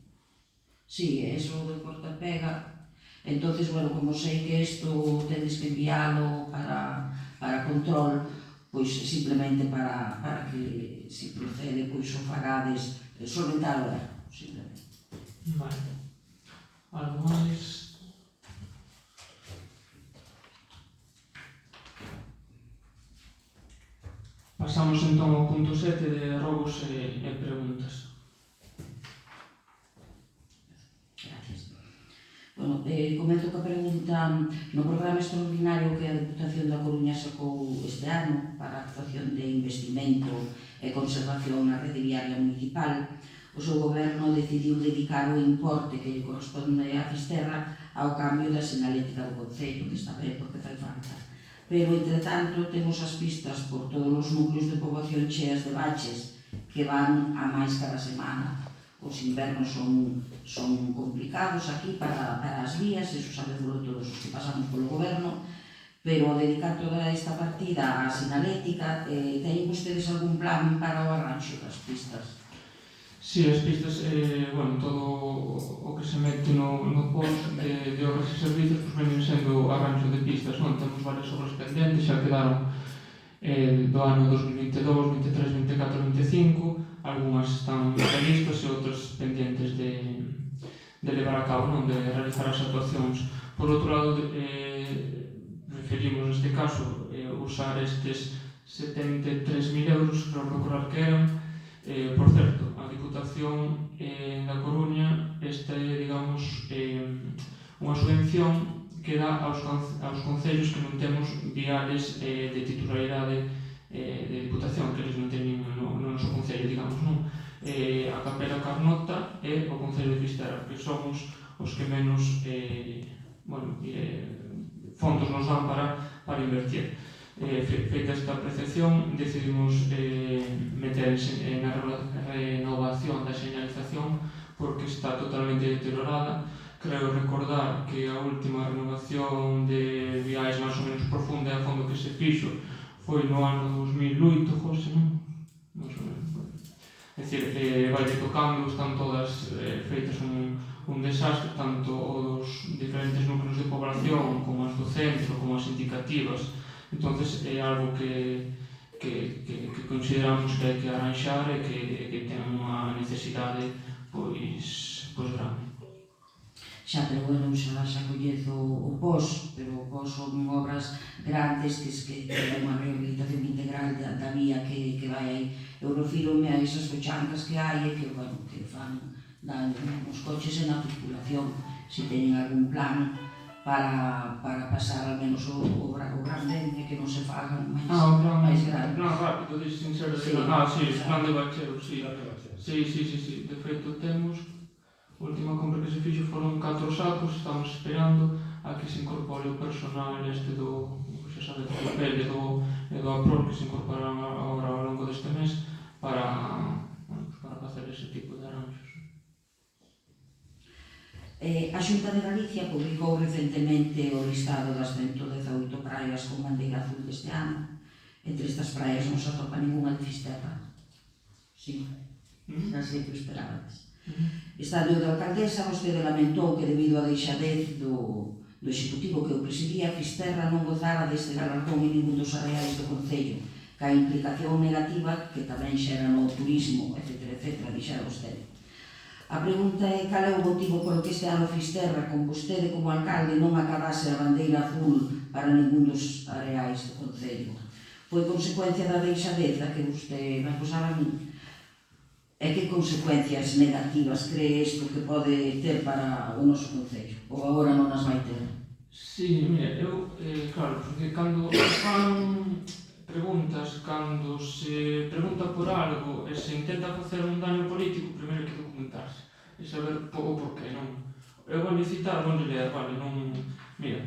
Sí, eso de corta-pega. Entonces, bueno, como sei que isto tedes que enviálo para control, pois simplemente para que se procede, pois o fagades, solventar o erro, simplemente. Vale. Algo máis? Pasamos entón ao punto 7 de robos e preguntas. Gracias. Bueno, comezo coa pregunta. No programa extraordinario que a Deputación da Coruña sacou este ano para a actuación de investimento e conservación na rede viaria municipal, o seu goberno decidiu dedicar o importe que lle corresponde a Fisterra ao cambio da sinalética do Concello, que está ben porque fai falta. Pero, entretanto, temos as pistas por todos os núcleos de poboación cheas de baches que van a máis cada semana. Os invernos son complicados aquí para as vías, eso sabémoslo todos os que pasamos polo goberno, pero ao dedicar toda esta partida á sinalética, teñen vostedes algún plan para o arranxo das pistas? Si, as pistas, bueno, todo o que se mete no post de obras e servicios, pues venen sendo arranxo de pistas, non? Temos varias obras pendentes, xa quedaron do ano 2022, 23, 24, 25, algunhas están previstas e outras pendentes de levar a cabo, non? De realizar as actuacións. Por outro lado, preferimos neste caso usar estes 73.000 euros para procurar que eran. Por certo, a Diputación da Coruña esta é, digamos, unha subvención que dá aos concellos que non temos viales de titularidade de Diputación, que eles non teñen no noso concello, digamos, non? A Capela Carnota e o Concello de Fisterra, que somos os que menos fondos nos dan para invertir. Feita esta apreciación, decidimos meter na renovación da señalización porque está totalmente deteriorada. Creo recordar que a última renovación de viais máis ou menos profunda e a fondo que se fixo foi no ano 2008, José, non? Máis ou menos. É dicir, vai tocando, están todas feitas un desastre, tanto os diferentes núcleos de población como as do centro, como as indicativas. Entonces é algo que consideramos que hai que arranxar e que ten unha necesidade pois grande. Xa, pero bueno, xa coñezo o POS, pero o POS son obras grandes que é unha rehabilitación integral da vía que vai aí. Eu refiro-me a esas fechantas que hai e que, bueno, que fan daño nos coches e na circulación, se teñen algún plan para pasar al menos o grande e que non se fagan máis grandes. O plan rápido, sin ser de... Sí, o plan de bacheo, sí. Sí. De feito, temos... A última compra que se fixo foron 4 sacos, estamos esperando a que se incorpore o personal este do... xa sabe, do papel e do APROL que se incorporarán agora ao longo deste mes para facer ese tipo de arranxos. A Xunta de Galicia publicou recentemente o listado das 118 praias con bandeira azul deste ano. Entre estas praias non se atopa ninguna de Fisterra. Sí, xa sei que o esperabades. Estando de alcaldesa, vostede lamentou que debido á deixadez do Executivo que o presidía, Fisterra non gozara deste galardón en ningún dos areais do Concello, ca implicación negativa que tamén xera no turismo, etc., dixera vostede. A pregunta é cal é o motivo polo que este ano Fisterra, con vostede como alcalde, non acabase a bandeira azul para ningún dos areais do concello. Foi consecuencia da deixadeza que vostede me acusaba a mí? E que consecuencias negativas cree isto que pode ter para o noso concello? Ou agora non as vai ter? Sí, mira, claro, porque cando fan preguntas, cando se pregunta por algo e se intenta facer un daño político, primeiro hai que documentarse e saber o porqué, non? Eu vou citar, vou ler, vale, non... Mira,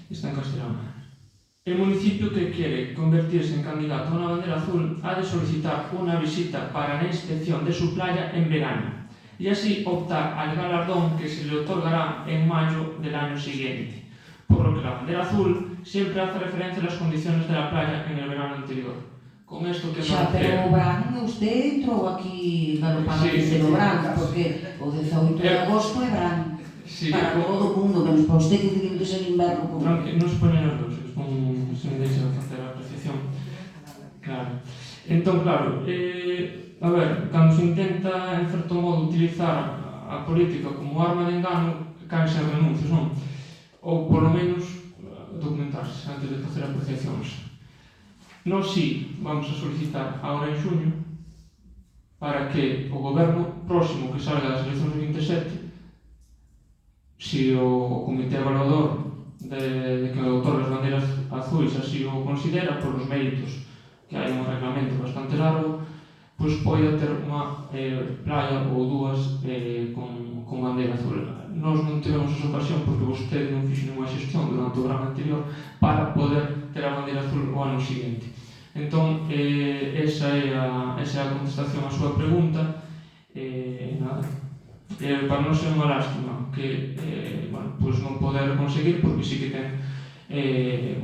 está en castelano. El municipio que quiere convertirse en candidato a una bandera azul ha de solicitar una visita para la inspección de su playa en verano y así optar al galardón que se le otorgará en mayo del año siguiente, por lo que la bandera azul siempre hace referencia a las condiciones de la playa en el verano anterior. Con esto que Xa, pero o verano, usted entrou aquí galopamente no verano, porque o 18 de agosto é verano. Sí, para todo o mundo, menos para usted que tiene que ser inverno. Non se poñen os dous, se me deixa facer a apreciación. Claro. Entón, claro, a ver, cando se intenta, en certo modo, utilizar a política como arma de engano, caen sen renuncios, non? Ou, polo menos, documentarse antes de facer apreciacións. Nós sí vamos a solicitar agora en xuño para que o goberno próximo que salga das eleccións do 27, si o comité evaluador de que outorga as bandeiras azuis así o considera, por os méritos que hai un reglamento bastante largo, pois pode ter unha playa ou dúas con bandeira azul. Nós non tivemos esa ocasión porque vostede non fixo ninguna xestión durante o verano anterior para poder ter a bandeira azul o ano seguinte. Entón, esa é a contestación á súa pregunta. Nada. Para non ser unha lástima que pues non poder conseguir, porque sí que ten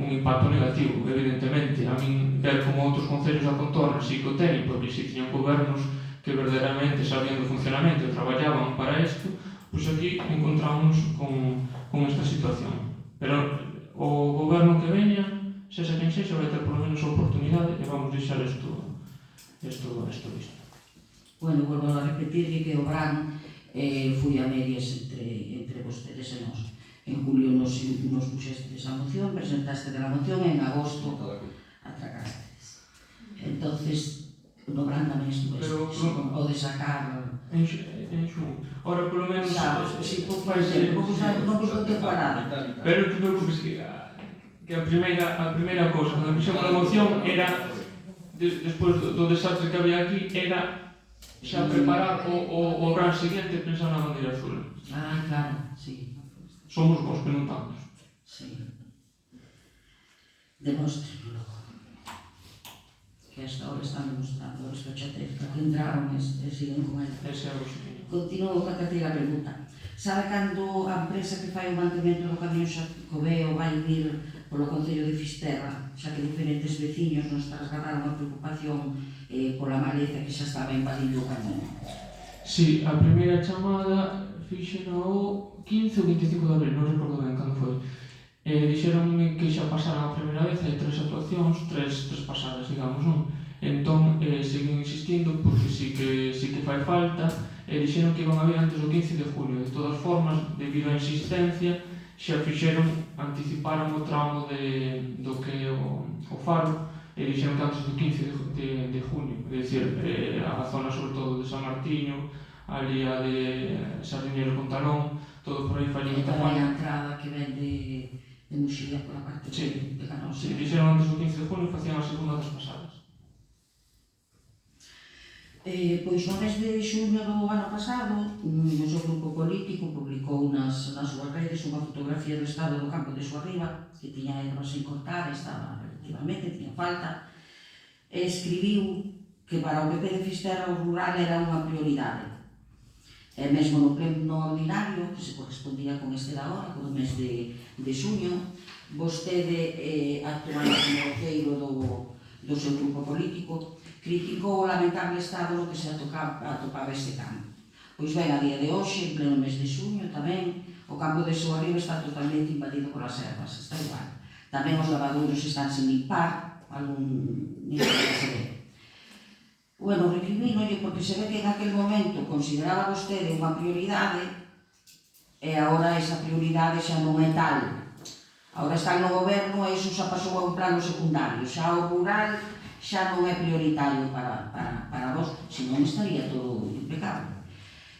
un impacto negativo, evidentemente. A min ver como outros concellos da contorna sí que o teñen, porque sí tiñan gobernos que verdadeiramente sabían do funcionamento e traballaban para isto, pois aquí encontramos con esta situación. Pero o goberno que veña, sexa quen sexa, vai ter por lo menos a oportunidade e vamos deixar isto visto. Bueno, volvo a repetirle que o verano fui a medias entre vostedes e nós. En julio nos puxestes a moción, presentaste a moción e en agosto atracastedes. Entonces, no verán tamén estuvestes, pode sacar... En xun. Ora, polo menos... Si, non vos non te nada. Pero non te preocupes que a primeira cousa, cando fixemos a moción, era, despois do desastre que había aquí, era xa preparar o gran seguinte pensar na bandeira azul. Ah, claro, sí. Somos vos que non tantos. Sí. Demóstrenlo logo. Que hasta ahora están demostrando os cachatez, que entraron e siguen con ele. Ese é o seguinte. Continuo con a terceira pregunta. Sabe cando a empresa que fai o mantemento do camión Xacobeo vai vir polo Concello de Fisterra, xa que diferentes veciños nos trasladaron a preocupación pola maleza que xa estaba invadindo o camión? Si, a primeira chamada fixera o 15 ou 25 de abril, non recordo ben cando foi. Dixeronme que xa pasaran a primeira vez, hai 3 actuacións, 3 pasadas, digamos, non? Entón, seguen insistindo porque sí que fai falta, e dixeron que iban a ver antes do 15 de junio. De todas formas, debido á insistencia, xa anticiparon o tramo do que é o faro, e dixeron que antes do 15 de junio, é dicir, a zona sobre todo de San Martiño, ali a de Sardiñeiro con Talón, todo por aí fai limita a entrada que ven de Muxía pola parte de Canosa. Si, dixeron antes do 15 de junio facían a segunda das pasadas. Pois no mes de xuño do ano pasado, o seu grupo político publicou nas súas redes unha fotografía do estado do campo de Soarriba, que tiña ervas sin cortar, estaba relativamente, tiña falta, e escribiu que para o PP de Fisterra o rural era unha prioridade. E mesmo no pleno ordinario, que se correspondía con este da hora, con o mes de xuño, vostede, actuando como voceiro do seu grupo político, criticou o lamentable estado no que se atopaba este campo. Pois ben, a día de hoxe, en pleno mes de xuño tamén, o campo de Soarriba está totalmente invadido polas ervas, está igual. Tamén os lavadouros están sin limpar, algún nivel que se ve. Bueno, recrimínolle porque se ve que en aquel momento consideraba vostede unha prioridade e agora esa prioridade xa non é tal. Agora está no goberno e iso xa pasou a un plano secundario, xa o rural xa non é prioritario para vos, senón estaría todo impecable.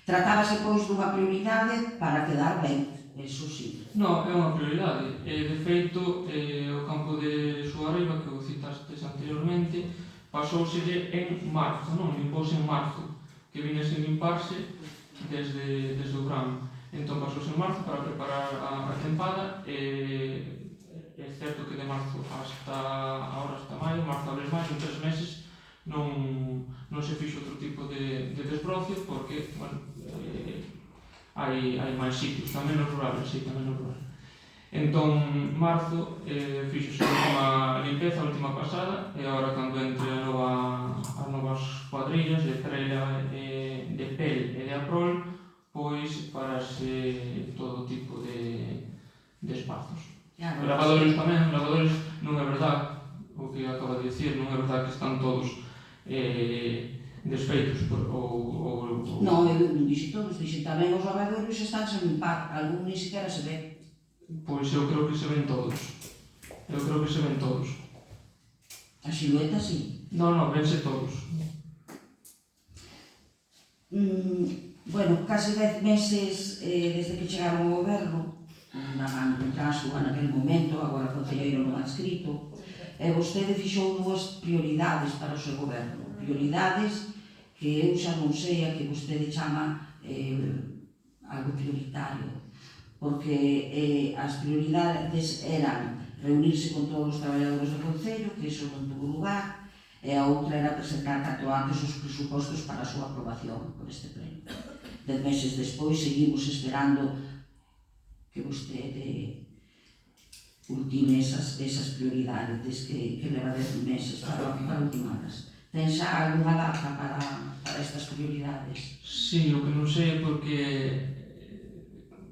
Tratábase, pois, dunha prioridade para quedar ben, eso sí. No, é unha prioridade. De feito, o campo de Suarriba, que o citastes anteriormente, pasouselle en marzo, non? Limpouse en marzo, que viña sen limparse desde o verano. Entón pasouse en marzo para preparar a tempada e é certo que de marzo hasta maio, marzo, abril, maio, en 3 meses non se fixo outro tipo de desbroce porque, bueno, hai máis sitios, tamén no rural, sí, tamén no rural. Entón, marzo, fixose a última limpeza, a última pasada, e agora cando entre as novas cuadrillas de Freira, de Pel e de Aprol, pois parase todo tipo de espazos. Lavadores tamén, lavadores non é verdade o que acaba de dicir, non é verdade que están todos desfeitos ou... Non, eu non dixen todos, dixen tamén os lavadores están sen limpar, algún ni siquiera se ve. Pois eu creo que se ven todos. Eu creo que se ven todos. A silueta, sí. Non, vense todos. Bueno, case 10 meses desde que chegaron ao goberno, na man de Trasua naquele momento, agora concelleiro non adscrito, e vostede fixou dúas prioridades para o seu goberno. Prioridades que eu xa non sei a que vostede chama algo prioritario, porque as prioridades eran reunirse con todos os traballadores do Concello, que iso non tuvo lugar, e a outra era presentar canto antes os presupostos para a súa aprobación por este pleno. 10 meses despois seguimos esperando que vostede ultime esas prioridades que leva 10 meses para ultimadas. Ten xa algunha data para estas prioridades? Sí, o que non sei é porque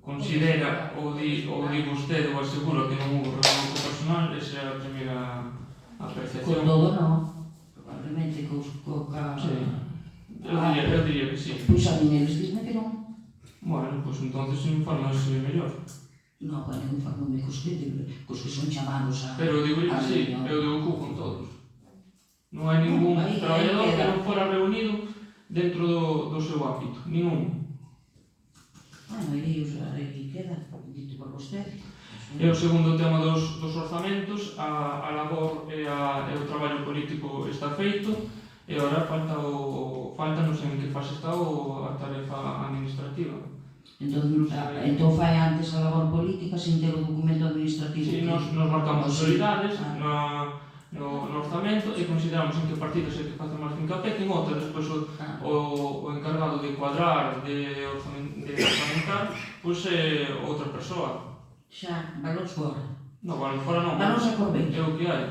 considera ou di vostede ou asegura que non houve reunión co personal, esa é a primeira apreciación. Con todo non, probablemente coca... Sí. Eu diría que sí. Pois a mí eles dime que non. Bueno, pois entonces infórmase mellor. Non, bueno, infórmame cos que son chamados a... Pero eu digo que sí, eu digo que con todos. Non hai ningún traballador que non fora reunido dentro do seu ámbito, ningún. Bueno, aí queda, dito por vostede. E o segundo tema dos orzamentos, a labor e o traballo político está feito, e agora falta non sei en que fase está a tarefa administrativa. Entón fai antes a labor política sin ter o documento administrativo? Si, nos marcamos prioridades no orzamento e consideramos en que partidos é que facen máis hincapié, que en outras, despois o encargado de cuadrar, de orzamentar, pois é outra persoa. Xa, balóns fora. Non, balóns fora non. Balóns a Corbeil. É o que hai.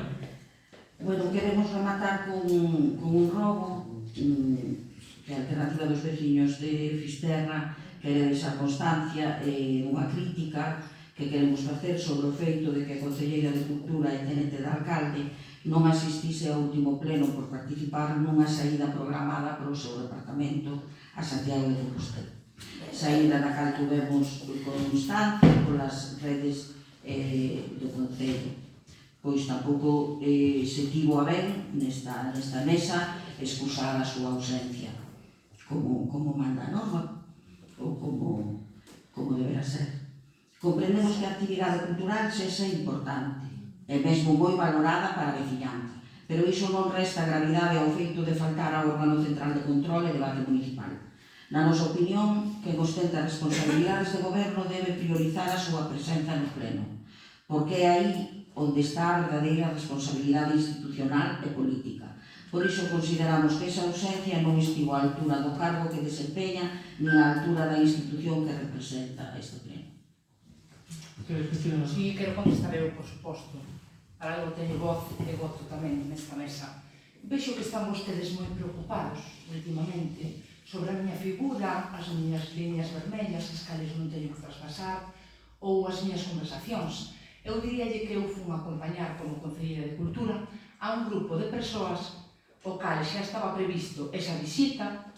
Bueno, queremos rematar con un robo que a alternativa dos veciños de Fisterra quere deixar constancia dunha crítica que queremos facer sobre o feito de que a Concelleira de Cultura e tenente de alcalde non asistise ao último pleno por participar nunha saída programada polo seu departamento a Santiago de Compostela. Saída na cal tuvemos constancia polas redes do Concello. Pois tampouco se tivo a ben nesta mesa excusar a súa ausencia como manda a norma ou como deberá ser. Comprendemos que a actividade cultural sexa importante e mesmo moi valorada para a veciñanza, pero iso non resta gravidade ao feito de faltar ao órgano central de control e debate municipal. Na nosa opinión, quen ostenta responsabilidades de goberno debe priorizar a súa presenza no pleno, porque é aí onde está a verdadeira responsabilidade institucional e política. Por iso consideramos que esa ausencia non estivo á altura do cargo que desempeña nin á altura da institución que representa este pleno. Si, quero contestar eu, por suposto. Para algo teño voz e voto tamén nesta mesa. Vexo que están vostedes moi preocupados últimamente sobre a miña figura, as miñas líneas vermellas, as cales non teño que traspasar, ou as miñas conversacións. Eu diríalle que eu fun acompañar como Concelleira de Cultura a un grupo de persoas o cal xa estaba previsto esa visita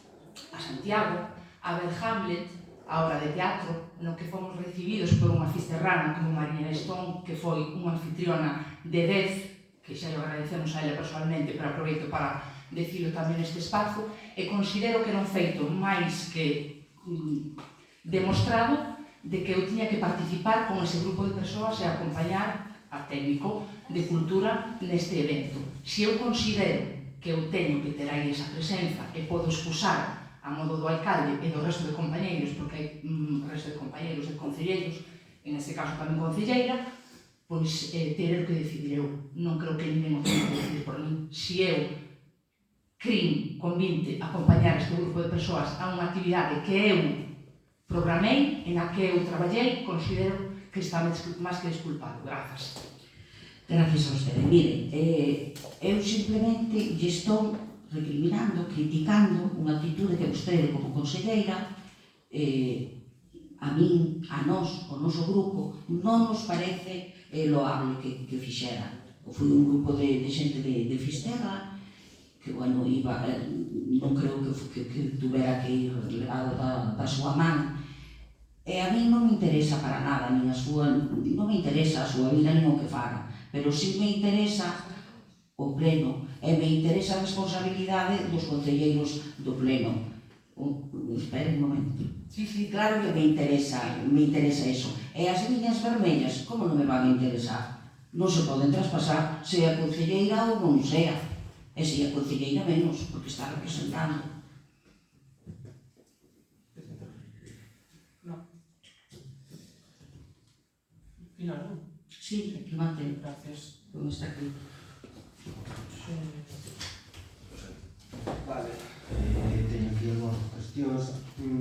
a Santiago, a ver Hamlet, a obra de teatro, no que fomos recibidos por unha fisterrana como María Stone, que foi unha anfitriona de 10, que xa lle agradecemos a ela personalmente, pero aproveito para decilo tamén neste espazo, e considero que era un feito máis que demostrado de que eu tiña que participar con ese grupo de persoas e acompañar a técnico de cultura neste evento. Se eu considero que eu teño que ter aí esa presenza e podo excusar a modo do alcalde e do resto de compañeiros, porque hai resto de compañeiros e concelleiros, en este caso tamén concelleira, pois ter o que decidir eu. Non creo que ninguén o tenha que decidir por mí. Se eu convinte acompañar este grupo de persoas a unha actividade que eu programei, en a que eu traballei, considero que está máis que desculpado. Grazas. Gracias a usted. Mire, eu simplemente lle estou recriminando, criticando unha actitude que vostede como conselleira a min, a nós, o noso grupo, non nos parece loable que fixera. Foi un grupo de xente de Fisterra que, bueno, iba, non creo que tuvera que ir levado da súa man. E a min non me interesa para nada, non me interesa a súa vida nin o que faga, pero si me interesa o pleno, e me interesa a responsabilidade dos concelleiros do pleno. Espere un momento. Sí. Claro que me interesa eso. E as liñas vermellas, como non me van a interesar? Non se poden traspasar, sea concelleira ou non sea. E se a concelleira menos, porque está representando. Final, non? Sí, remate. Gracias. Como está aquí. Vale, teño aquí algunhas cuestións. Un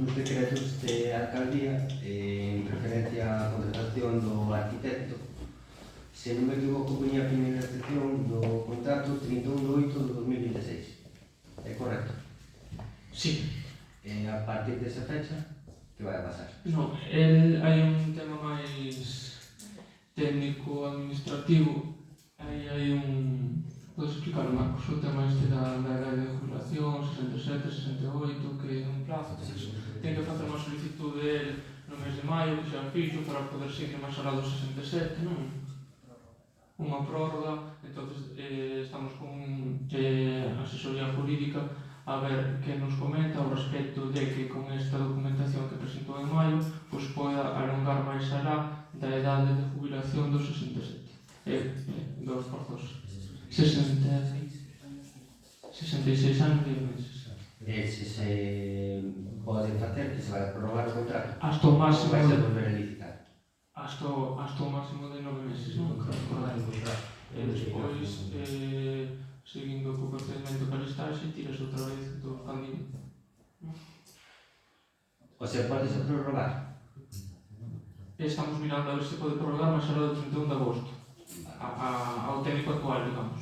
dos decretos de alcaldía en referencia á contratación do arquitecto. Se non me equivoco, poñía a primeira excepción do contrato 31/8/2026. É correcto? Sí. E a partir desa fecha, que vai a pasar? Non, hai un tema máis técnico-administrativo. Aí hai un... Podes explicar, Marcos, o tema este da edade de jubilación, 67, 68, que é un plazo, ten que facer unha solicitude no mes de maio, que xa fixo, para poder seguir máis alá dos 67, non? Unha prórroga, entonces estamos con asesoría jurídica a ver que nos comenta ao respecto de que con esta documentación que presentou en maio pois poida alongar máis alá da edade de jubilación dos 67 dos forzos 66 anos e 10 meses. Se se pode facer que se vai a prorrogar o contrato? Hasta o máximo vai se volver a licitar? hasta o máximo de 9 meses, non? E despois, seguindo co procedimento para listaxe, tiras outra vez do candil. O sea, pode se prorrogar? Estamos mirando a ver se pode prorrogar máis alá do 31 de agosto. Ao técnico actual, digamos.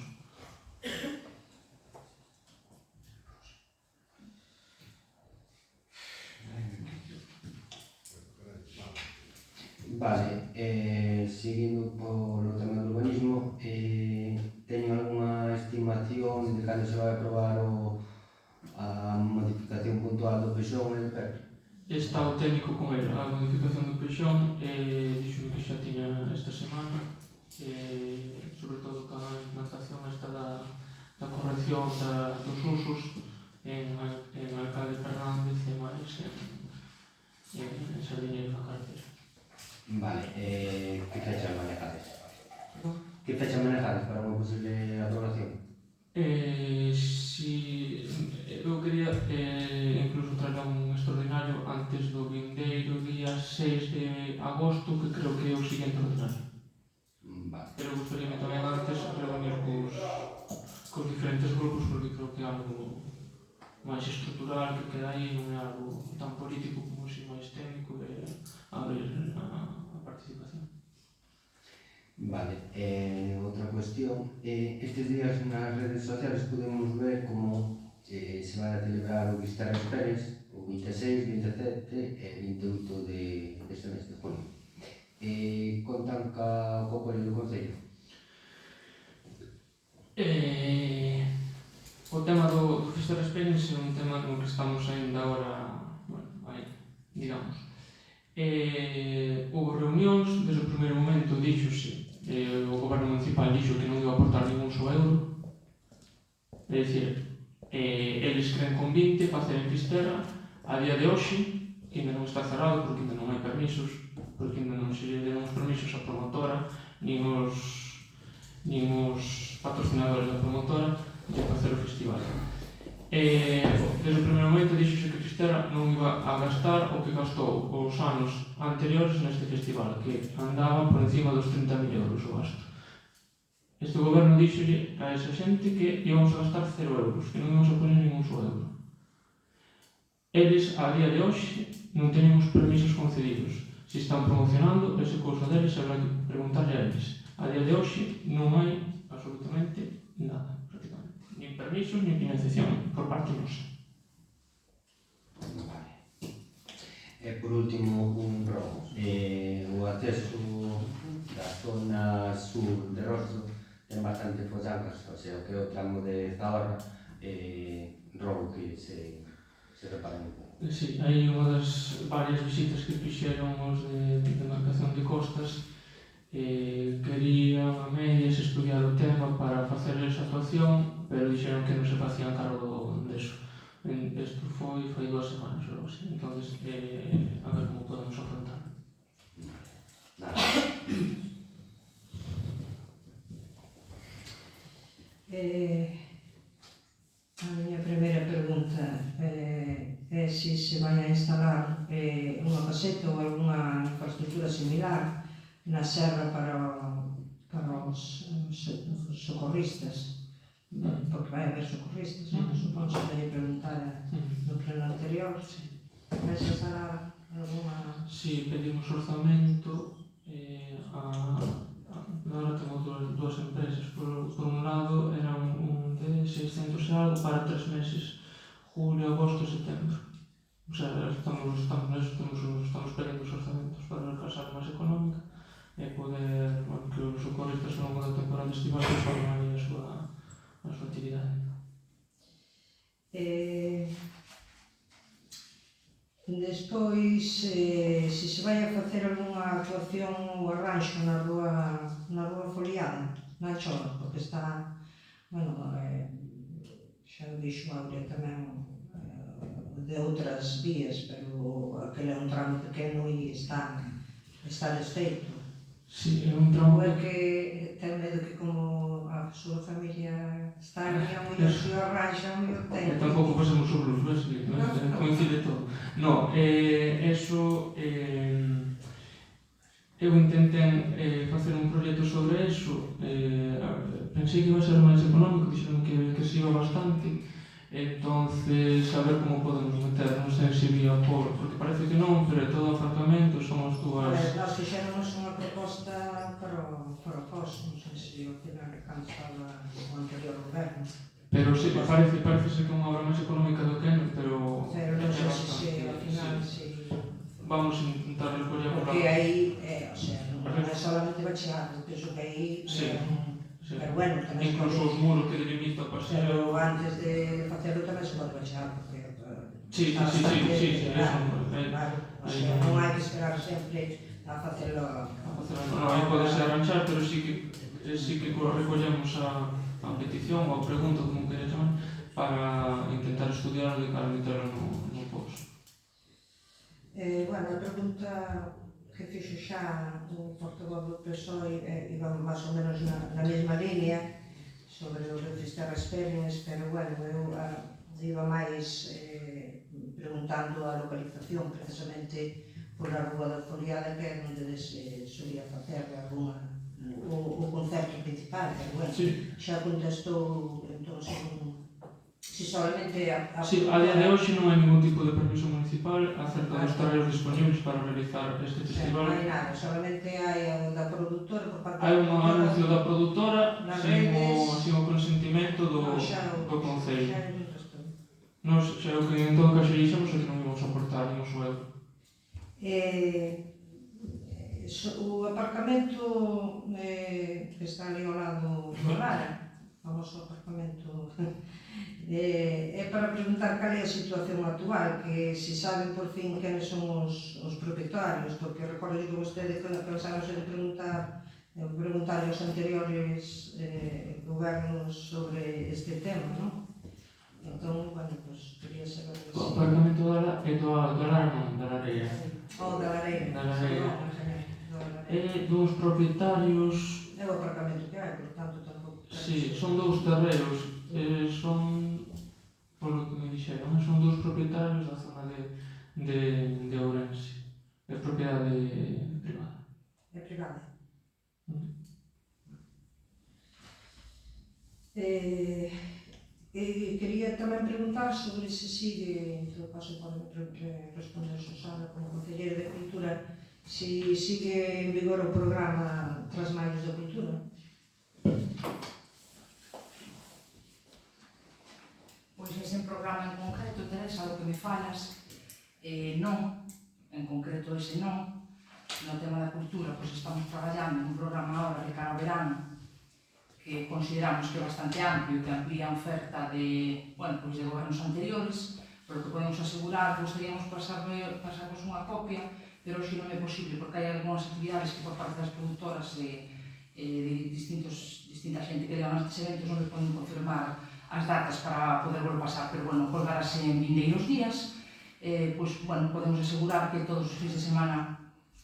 Vale, seguindo polo tema do urbanismo, teño algunha estimación de cando se vai aprobar a modificación puntual do peixón e do perro? Está o técnico con ele, a modificación do peixón, dixo que xa tiña esta semana, sobre todo con a implantación esta da corrección dos usos en Alcalde Fernández e máis en Sardiña e Cartera. Vale, que fechas manejades? Que fechas manejades para unha posible aprobación? Si eu quería incluso traer un extraordinario antes do vindeiro día 6 de agosto, que creo que é o seguinte ordinario. Vale. Pero gustaríame tamén antes reunir cos diferentes grupos, porque creo que é algo máis estrutural que queda aí, non é algo tan político como si máis técnico, e abrir a participación. Vale, outra cuestión, estes días nas redes sociales podemos ver como se van a celebrar o Vistares Pérez o 26, 27 e 28 deste mes de junio. Contan co apoio do Concello? O tema do Fister Experience é un tema no que estamos ainda agora, bueno, aí, digamos. Houve reunións, desde o primeiro momento dixose, o goberno municipal dixo que non iba a aportar ningún só euro. É dicir, eles creen convinte facer en Fisterra a día de hoxe, que ainda non está cerrado porque ainda non hai permisos, porque ainda non se deron os permisos á promotora, nin os patrocinadores da promotora de facer o festival. Desde o primeiro momento dixose que Fisterra non iba a gastar o que gastou os anos anteriores neste festival, que andaba por encima dos 30.000 euros o gasto. Este goberno dixolle a esa xente que íbamos a gastar 0 euros, que non íbamos a poner ningún só euro. Eles, a día de hoxe, non teñen os permisos concedidos. Se están promocionando, ese cousa deles habrá que preguntarle a eles. A día de hoxe non hai absolutamente nada, prácticamente. Nin permisos, nin financiación por parte nosa. Vale. E por último, un robo. O acceso da zona sur de Rosto ten bastante follagas, o sea, que é o tramo de Zahorra, robo que se repara un pouco. Sí, hai unha das varias visitas que fixeron os de demarcación de costas, querían a medias estudiar o tema para facer esa actuación, pero dixeron que non se facían cargo deso. Isto foi 2 semanas ou algo así, entón, a ver como podemos afrontar. Nada. A miña primeira pregunta é se vai a instalar unha caseta ou algunha infraestructura similar na serra para os socorristas, porque vai haber socorristas, non? Supongo que teña preguntar no pleno anterior. Vais a instalar algunha... Si, pedimos orzamento, agora temos dúas empresas. Por un lado, era un de 600 e algo para 3 meses, julio, agosto e setembro. O sea, estamos pedindo os orzamentos para alcanzar máis económica e poder, bueno, que os socorristas ao longo da temporada estival forman aí a súa actividade. Despois, se vai a facer algunha actuación ou arranxo na rúa Foliada, na Chora, porque está, bueno, xa o dixo Aurea tamén, de outras vías, pero aquele é un tramo pequeno e está desfeito. Si, é un tramo Ou é que ten medo que como a súa familia está ali a mellor se o arranxan e o ten. tampouco pasamos o blues, ves? Coincide todo. No, eso... eu intentei facer un proxecto sobre eso. Pensei que iba a ser máis económico, dixeron que se iba bastante. Entonces, a ver como podemos meter, non sei se vía porque parece que non, pero todo o aparcamento son as dúas... Nós fixéramos unha proposta para o POS, non sei se ao final alcanzaba o anterior goberno. Pero sí, parece ser que é unha obra máis económica do que non, pero... Pero non sei se ao final Vamos a intentar recoller por porque aí, o sea, non é solamente bacheado, penso que aí... Sí. Pero bueno, tamén incluso os muros que delimita o paseo... Pero antes de facerlo tamén se pode baixar, porque... Sí, claro, o sea, non hai que esperar sempre a facelo... Non, aí pode ser arranxar, pero sí que recollemos a petición ou a pregunta, como quería chamar, para intentar estudiar de cara a meterlo no POS. Bueno, a pregunta que fixo xa o portavoz do PSOE iba máis ou menos na mesma línea sobre o de Fisterra Experience, pero bueno, eu iba máis preguntando a localización precisamente pola Rúa da Foliada, que é onde se solía facer o concerto principal, pero bueno, xa contestou entón si solamente a día de hoxe non hai ningún tipo de permiso municipal acerca dos terreos disponibles para realizar este festival. Non hai nada, solamente hai o da produtora por parte hai un anuncio da produtora sin o consentimento do Concello. Nos, xa o que en todo caso dixemos é que non íbamos a aportar nin o sueldo. O aparcamento que está ali ao lado do Lara, famoso aparcamento. É para preguntar cal é a situación actual, que se saben por fin quenes son os propietarios, porque recordo que vostede pensáronse de preguntar aos anteriores gobernos sobre este tema, non? Entón, bueno, pues, quería saber O apartamento da Lara non, da Lareira. O da Lareira. Da Lareira. Da Lareira. Dos propietarios, É o aparcamento que hai, por tanto, tampouco... sí, son 2 terreos, son, polo que me dixeron, son 2 propietarios da zona de Ourense. É propiedade privada. É privada. Quería tamén preguntar sobre se sigue, en todo caso pode responder Susana como concelleira de Cultura, se sigue en vigor o programa Trasmallos da Cultura. Pois ese programa en concreto, Teresa, do que me falas, non, en concreto ese non. No tema da cultura, pois estamos traballando en un programa ahora de cara ao verano que consideramos que é bastante amplio, que amplía a oferta de, bueno, pois de gobernos anteriores, pero que podemos asegurar, gostaríamos pasarvos unha copia, pero hoxe non é posible, porque hai algunhas actividades que por parte das produtoras de distinta xente que levan estes eventos non les poden confirmar as datas para poder volver pasar, pero bueno, colgarase en vindeiros días, pois, bueno, podemos asegurar que todos os fins de semana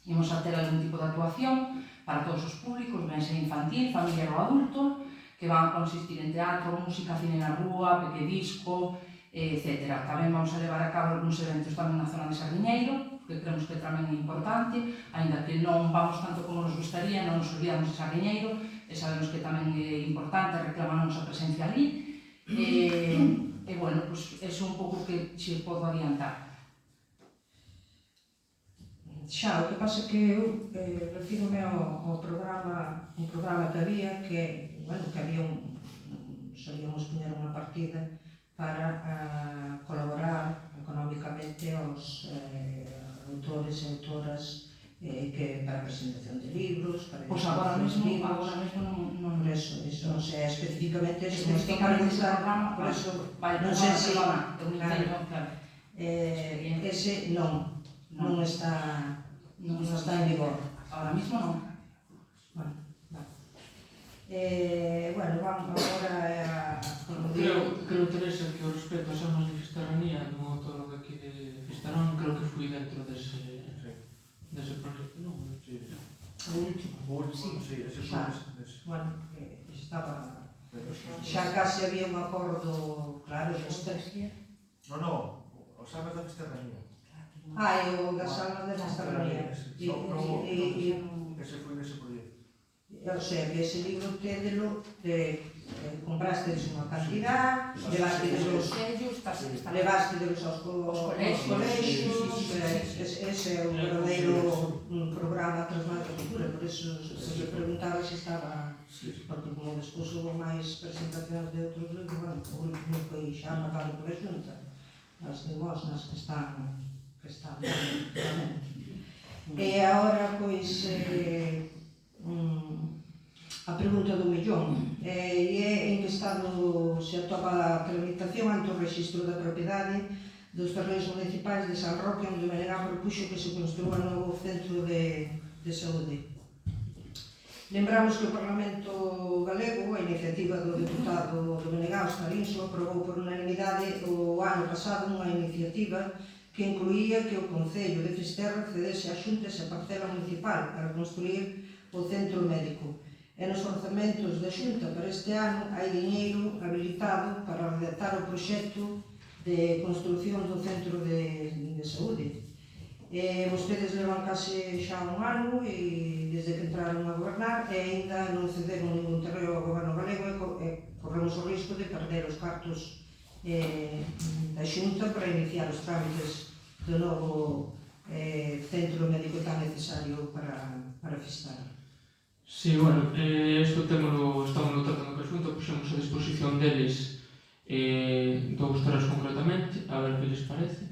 imos a ter algún tipo de actuación para todos os públicos, ben ser infantil, familiar ou adulto, que van a consistir en teatro, música, cine na rúa, peque disco, etc. Tamén vamos a levar a cabo algúns eventos tamén na zona de Sardiñeiro, que creemos que tamén é importante, aínda que non vamos tanto como nos gustaría, non nos olvidamos de Sardiñeiro, e sabemos que tamén é importante, reclama a nosa presencia ali, e bueno, pues eso un pouco que xe podo adiantar. Xa, o que pasa que eu refírome ao programa, un programa que había, que, bueno, que había solíamos poñer unha partida para colaborar económicamente aos autores e autoras que para a presentación de libros, para Pois agora mesmo non por eso non sei especificamente ese programa, por eso vale, non sei se eu entendo, claro. ese non está en vigor. Ahora mismo non. Bueno, vamos agora Creo, Teresa, que o respecto a Samas de Fisterranía, no autólogo aquí de Fistarón, creo que fui dentro dese proxecto, non? o último, Sí, ese xa, bueno, estaba xa case había un acordo claro No, o Samas da Fisterranía. e o das almas de Fisterranía Ese foi nese proxecto. o sea, que ese libro tédelo comprastedes unha cantidad, levástedelos aos colexios, ese é o verdadeiro programa Trasmallos da Cultura, por eso se preguntaba se estaba, porque como despois houve máis presentacións de outros libros, bueno, o último foi xa marcado por a Xunta, as limosnas que están e agora, pois, a pregunta do millón é en que estado se atopa a tramitación ante o rexistro da propiedade dos terreos municipais de San Roque, onde Menegá propuxo que se construa un novo centro de saúde. Lembramos que o Parlamento Galego, a iniciativa do deputado do Menegá, Óscar Inso, aprobou por unanimidade o ano pasado unha iniciativa que incluía que o Concello de Fisterra cedese a Xunta esa parcela municipal para construir o centro médico. E nos orzamentos da Xunta para este ano hai diñeiro habilitado para redactar o proxecto de construción do centro de saúde. Vostedes levan case xa un ano e desde que entraron a gobernar e aínda non cederon ningún terreo ao goberno galego e corremos o risco de perder os cartos da Xunta para iniciar os trámites do novo centro médico tan necesario para Fisterra. Sí, bueno, isto estamos tratando con a Xunta, puxemos a disposición deles 2 terreos concretamente, a ver que les parece.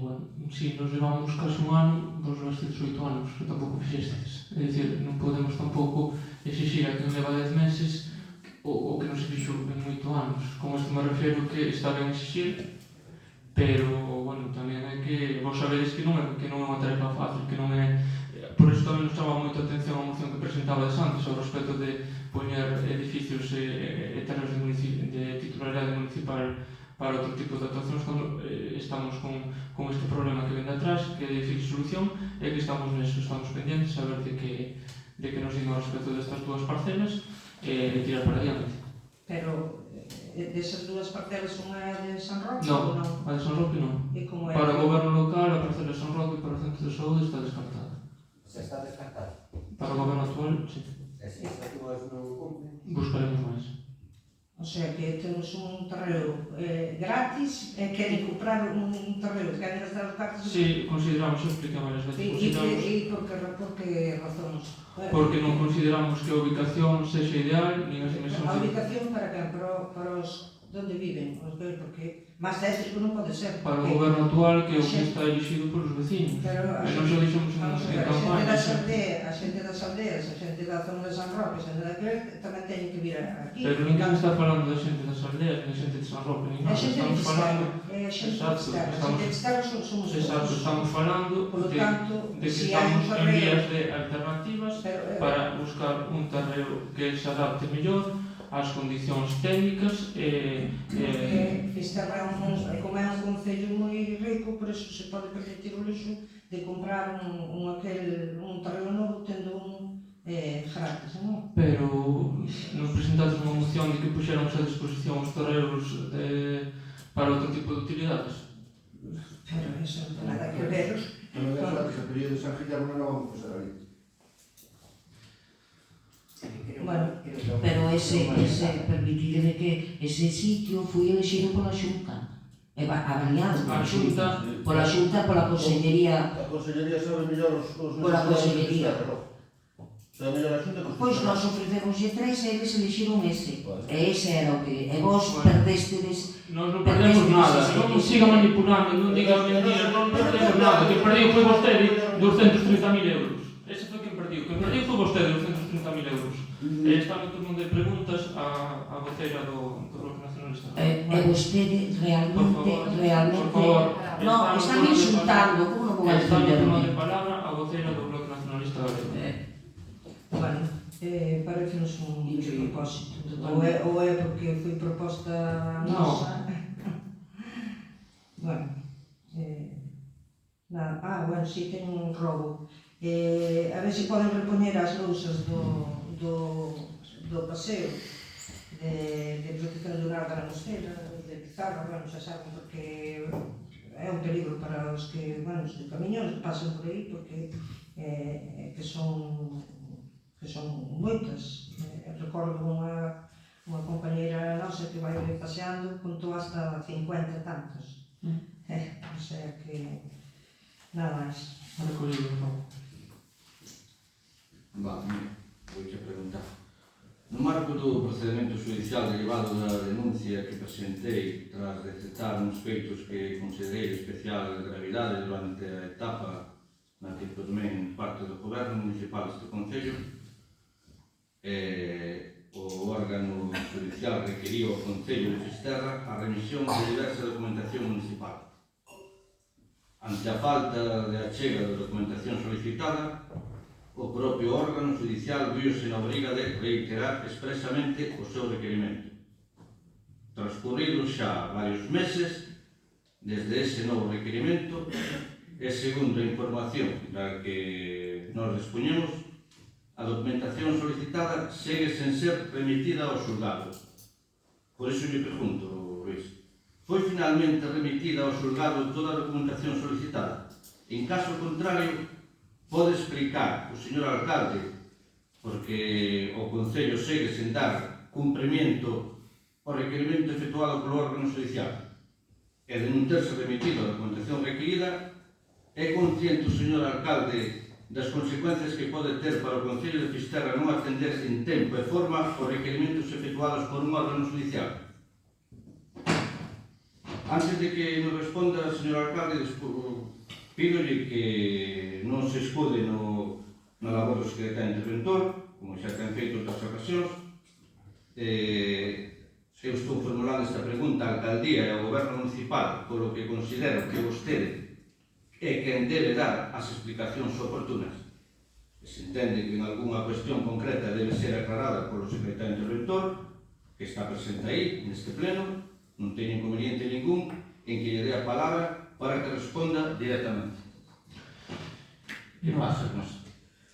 Bueno, si nos levamos casi un ano, vos vastes 8 anos, que tampouco fixestes. É dicir, non podemos tampouco exixir a que non leva 10 meses o que non se fixo en 8 anos. Con isto me refiro que está ben exixir, pero, bueno, tamén é que vos sabedes que non é unha tarefa fácil, que non é... Por iso tamén nos chama moita atención a moción que presentaba antes ao respecto de poñer edificios e terras de titularidade municipal para outro tipo de actuacións cando estamos con este problema que ven de atrás, que é difícil solución, e que estamos neso, estamos pendientes a ver de que nos digan ao respecto destas dúas parcelas e tirar para adiante. Pero desas dúas parcelas unha de San Roque Non, ou non? a de San Roque non. E como é? Para o goberno local, a parcela de San Roque para o centro de saúde está descartada. Se está descartado. Para o goberno actual, sí. Se estas dúas non cumplen. Buscaremos máis. O sea que temos un terreo gratis e queren comprar un terreo, queren gastar os cartos. Sí, consideramos, eu expliquei varias veces, consideramos por que razóns? porque non consideramos que a ubicación sexa ideal, nin as A dimensións... ubicación para quen? Para os donde viven, os ver, porque máis céntrico non pode ser. Para o porque goberno actual, que é o que Xente. está elixido polos vecinos. Pero a E non xa dixemos vamos a en ver, campaña. a xente das aldeas, a xente da zona de San Roque, a xente daquel, tamén teñen que vir aquí. Pero ninguén está falando da xente das aldeas, nin xente de San Roque, nin A nada. xente Estamos de falando... Fisterra, a xente de Exacto, Fisterra, a estamos- xente de Fisterra somos Exacto, todos. estamos falando Por lo de tanto, que si hai un estamos en vías terreo, de alternativas pero, para buscar un terreo que se adapte mellor ás condicións técnicas Fisterra como é un concello moi rico, por eso se pode permitir o luxo de comprar un terreo novo tendo un gratis, non? pero nos presentades unha moción de que puxéramos a disposición os terreos para outro tipo de utilidades. Pero eso non ten nada que ver. Non é verdade que o período de San Guillermo non vamos pasar ali. Bueno, pero permitirme que ese sitio foi elegido pola Xunta, avaliado A Xunta, pola Xunta, pola Consellería. A Consellería sabe mellor os Pola Consellería. Sabe mellor a Xunta que os Pois nós ofrecemos tres e eles elixiron ese. E ese era o que... E vos perdestedes... nós non perdemos nada, non siga manipulando, non diga mentiras, non perdemos nada. Quem perdiu foi vostede 230.000 euros. Ese foi quen perdiu foi vostede 230.000 euros. E está no turno de preguntas a voceira do Bloque Nacionalista. E vostede Por realmente... favor, No, están insultando, como non vou está no turno de entenderme? palabra a voceira do Bloque Nacionalista galego. Bueno, parece-nos un despropósito. Ou é porque foi proposta nosa. Bueno, nada. Bueno, si teño un robo. A ver se poden repoñer as lousas do paseo de protección lunar da Mosquera, de Pizarra, bueno, xa saben, porque é un peligro para os que, bueno, os camiñóns que pasan por aí, porque que son moitas. Recordo unha compañeira nosa que vai paseando, contou hasta 50 e tantos. O sea que nada máis. Recollido, por favor. Vouche preguntar. No marco do procedimento judicial derivado da denuncia que presentei tras detectar uns feitos que considerei de especial gravidade durante a etapa na que formei parte do goberno municipal deste concello, o órgano judicial requeriu ao Concello de Fisterra a remisión de diversa documentación municipal. Ante a falta de achega da documentación solicitada, o propio órgano judicial viuse na obriga de reiterar expresamente o seu requerimento. Transcurridos xa varios meses desde ese novo requerimento e segundo a información da que nos dispoñemos, a documentación solicitada segue sen ser remitida ao xulgado. Por iso lle pregunto, Luís, foi finalmente remitida ao xulgado toda a documentación solicitada? En caso contrario, pode explicar o señor alcalde porque o Concello segue sen dar cumprimento ao requerimento efectuado polo órgano judicial e de non terse remitido a documentación requerida, é consciente o señor alcalde das consecuencias que pode ter para o Concello de Fisterra non atender en tempo e forma os requerimentos efectuados por un órgano judicial? Antes de que nos responda, señor alcalde, pídolle que non se escude na labor do secretario interventor como xa ten feito outras ocasións, eu estou formulando esta pregunta á alcaldía e ao goberno municipal polo que considero que vostede é quen debe dar as explicacións oportunas. Se entende que en algunha cuestión concreta debe ser aclarada polo secretario interventor, que está presente aí, neste pleno, non teño inconveniente ningún en que lle dé a palabra para que responda directamente. Que pasa con isto?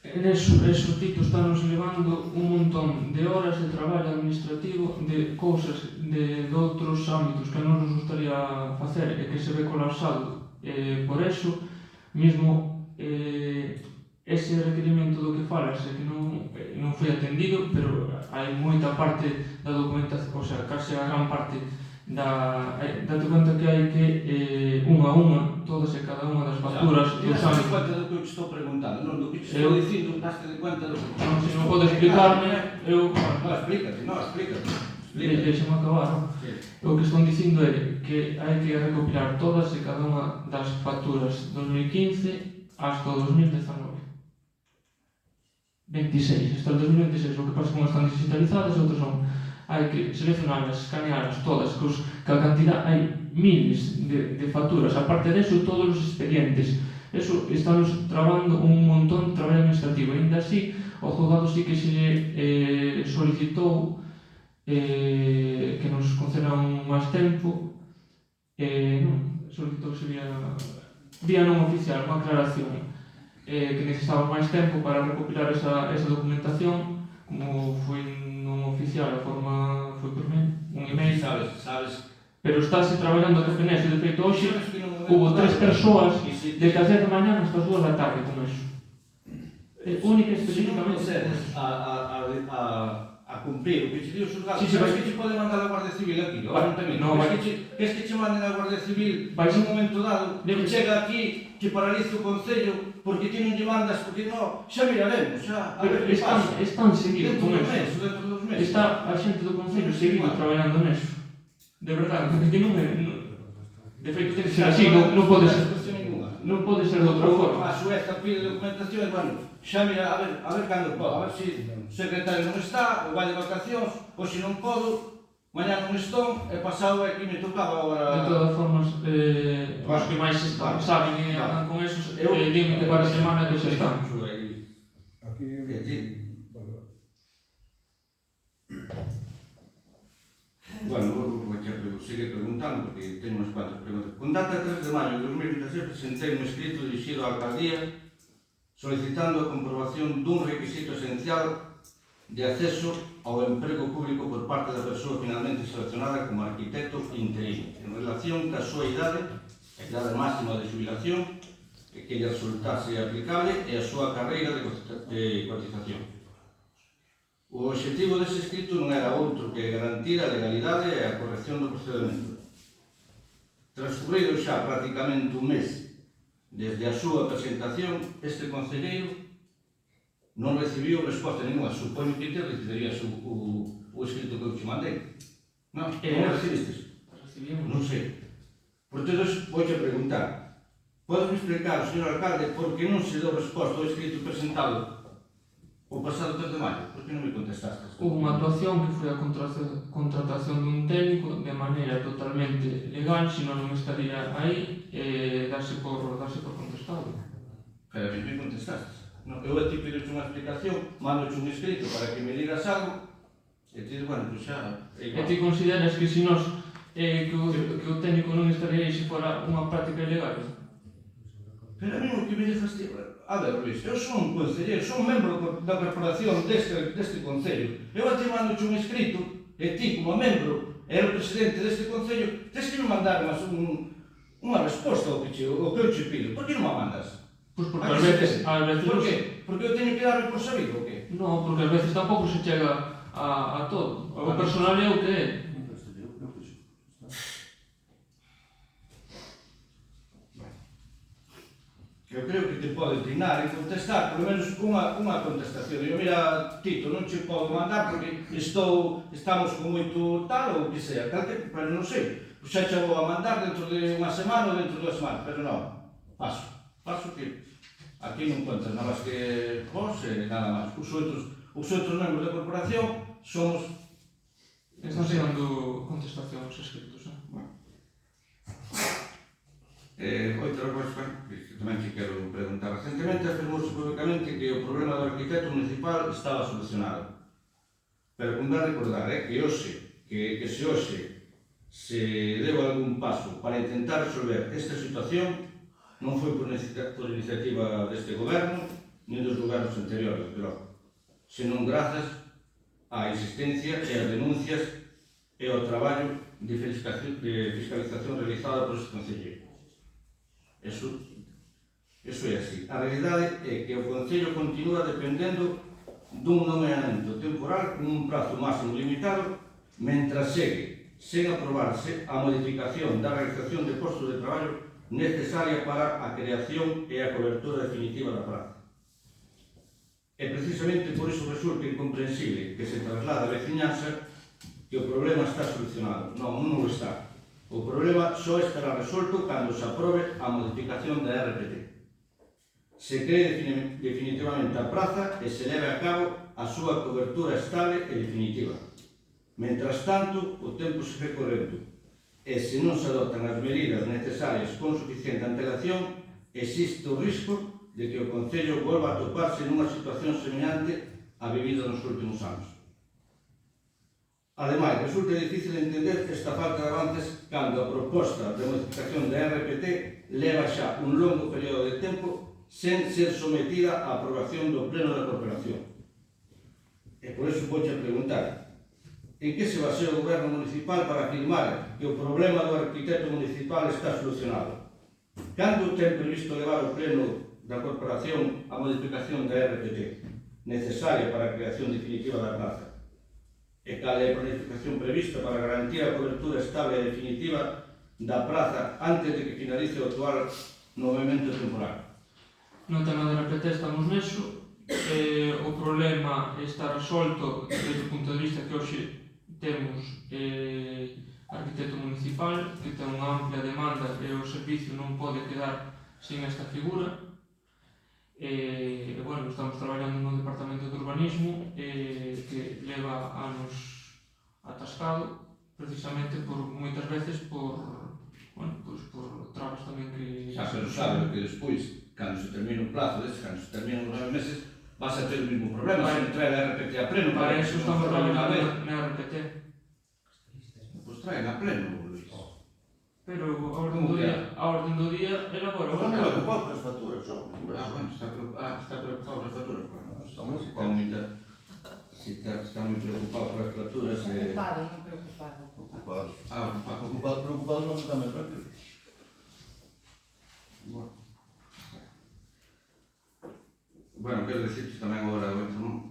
Esos tipos estamos levando un montón de horas de traballo administrativo de cousas de outros ámbitos que non nos gustaría facer e que se ve colapsado. Por eso, mesmo ese requerimento do que falas é que non foi atendido, pero hai moita parte da documentación, o sea, case a gran parte date conta que hai que unha a unha, todas e cada unha das facturas Ti dos daste ámbitos. cuenta do que te estou preguntando, non do que te estou dicindo, daste de cuenta do que... Non, se non pode explicarme, eu... No, explícate. Deixame acabar. Sí. O que están dicindo é que hai que recopilar todas e cada unha das facturas 2015 hasta o 2019. 26, hasta o 2026, o que pasa que unhas están digitalizadas e outras non. Hai que seleccionarlas, escanearlas todas, que a cantidad hai miles de facturas. Aparte deso, todos os expedientes. Eso estamos trabando un montón de traballo administrativo. Ainda así, ao juzgado sí que se solicitou que nos concedan máis tempo. Non, solicitou que se vía non oficial, unha aclaración, que necesitaba máis tempo para recopilar esa documentación. Como foi non oficial, a forma foi por mail, un email. Sabes. Pero estáse traballando a tope neso. De feito, hoxe hubo 3 persoas desde as 10 da mañá hasta as 2 da tarde con eso. Única e Se non específicamente. procedes a cumprir o que te dio o xulgado, Sí, sabes vai. que te pode mandar a Guardia Civil aquí, ao Vai. Ayuntamiento? No, vai. Es que che manden a Guardia Civil Vai. en un momento dado, Debe que chega aquí, que paraliza o Concello, porque ti non lle mandas, porque non, xa miraremos, xa, a ver que pasa. Están seguidos Dentro con dos eso. meses, dentro dos meses. Está a xente do Concello seguido traballando neso. De verdade, porque non é... De feito, ten que ser así, non pode ser... Non pode ser de outra forma. A Sueca pide documentación e, bueno, xa mira, a ver cando podo, a ver se o secretario non está, ou vai de vacacións, ou se non podo, mañá non estou, e pasado é que me tocaba agora... De todas formas, os que máis saben e andan con esos, dime que para a semana que xa están. Aquí... E ti? Bueno, vou seguir preguntando, porque teño unhas cuantas preguntas. Con data 3 de maio de 2016 presentei un escrito dirixido á alcaldía solicitando a comprobación dun requisito esencial de acceso ao emprego público por parte da persoa finalmente seleccionada como arquitecto interino en relación ca súa idade, a idade máxima de jubilación que lle resultase aplicable e a súa carreira de cotización. O obxectivo dese escrito non era outro que garantir a legalidade e a corrección do procedimento. Transcurrido xa prácticamente un mes desde a súa presentación, este concelleiro non recibiu resposta ninguna. Supoño que te recibirías o escrito que eu te mandei. Non? Non recibistes? Recibimos. Non sei. Por todo iso, vou te preguntar. Podes explicar, señor alcalde, por que non se deu resposta ao escrito presentado o pasado 3 de maio? Por que non me contestaste? Houve unha actuación que foi a contratación dun técnico de maneira totalmente legal, senón non estaría aí darse por contestado. Pero a mí me contestaste. No, eu a ti pides unha explicación, mando-te un escrito para que me digas algo, e ti dices, bueno, pues xa... E ti consideras que se nós que o técnico non estaría aí se fora unha práctica ilegal? Pero a mí o que me dixas ti... A ver, Luis, eu son un concelleiro, son membro da corporación deste concello. Eu a ti mando-te un escrito, e ti, como membro, e o presidente deste concello, tens que me mandar unha resposta ao que eu te pido. Por que non me mandas? Pois porque ás veces... Por qué? Porque eu teño que darme por sabido, ou qué? Non, porque ás veces tampouco se chega a todo. O personal é o que é. Eu creo que te podes dignar e contestar, polo menos unha contestación. Eu, mira, Tito, non che podo mandar porque estamos con moito tal ou que sea, pero non sei. Pois xa che vou a mandar dentro de unha semana ou dentro de 2 semanas, pero non, paso que aquí non contas nada máis que vos e nada máis. Os Os outros membros da corporación somos... Están chegando contestacións escritos, Outra cosa que tamén te quero preguntar. Recentemente afirmouse públicamente que o problema do arquitecto municipal estaba solucionado. Pero convén recordar que se hoxe se deu algún paso para intentar resolver esta situación, non foi por iniciativa deste goberno nin dos gobernos anteriores, pero senón grazas á insistencia e ás denuncias e ao traballo de fiscalización realizada por este concelleiro. Eso é así. A realidade é que o Concello continúa dependendo dun nomeamento temporal con un prazo máximo limitado mentras segue sen aprobarse a modificación da realización de postos de traballo necesaria para a creación e a cobertura definitiva da praza. E precisamente por iso resulta incomprensible que se traslada a veciñanza que o problema está solucionado. Non o está. O problema só estará resolto cando se aprobe a modificación da RPT. Se cree definitivamente a praza e se leve a cabo a súa cobertura estable e definitiva. Mentras tanto, o tempo se vai correndo e se non se adoptan as medidas necesarias con suficiente antelación, existe o risco de que o Concello volva a toparse nunha situación semellante á vivida nos últimos anos. Ademais, resulta difícil entender esta falta de avances cando a proposta de modificación da RPT leva xa un longo período de tempo sen ser sometida á aprobación do Pleno da Corporación. E por iso vouche preguntar, en que se basea o Goberno Municipal para afirmar que o problema do arquitecto municipal está solucionado? Cando ten previsto levar ao Pleno da Corporación a modificación da RPT necesaria para a creación definitiva da praza? E cal é a planificación prevista para garantir a cobertura estable e definitiva da praza antes de que finalice o actual nomeamento temporal? No tema da RPT estamos neso. O problema está resolto desde o punto de vista que hoxe temos arquitecto municipal que ten unha amplia demanda e o servicio non pode quedar sin esta figura. Bueno, estamos traballando no Departamento de Urbanismo que leva anos atascado precisamente por moitas veces por trabas tamén que... Pero sabe que despois, cando se termine o plazo cando se terminen os 9 meses, vas a ter o mesmo problema se entrega a RPT a pleno. Para eso estamos traballando na RPT. Pois traen a pleno, Luís. Pero a orden do día elabora. Non me preocupado con as facturas, só. Bueno, está preocupado por as facturas. Estamos Está moi preocupado por as facturas. Preocupado, non preocupado. Preocupado non está máis rápido. Bueno, quero dicirte tamén agora,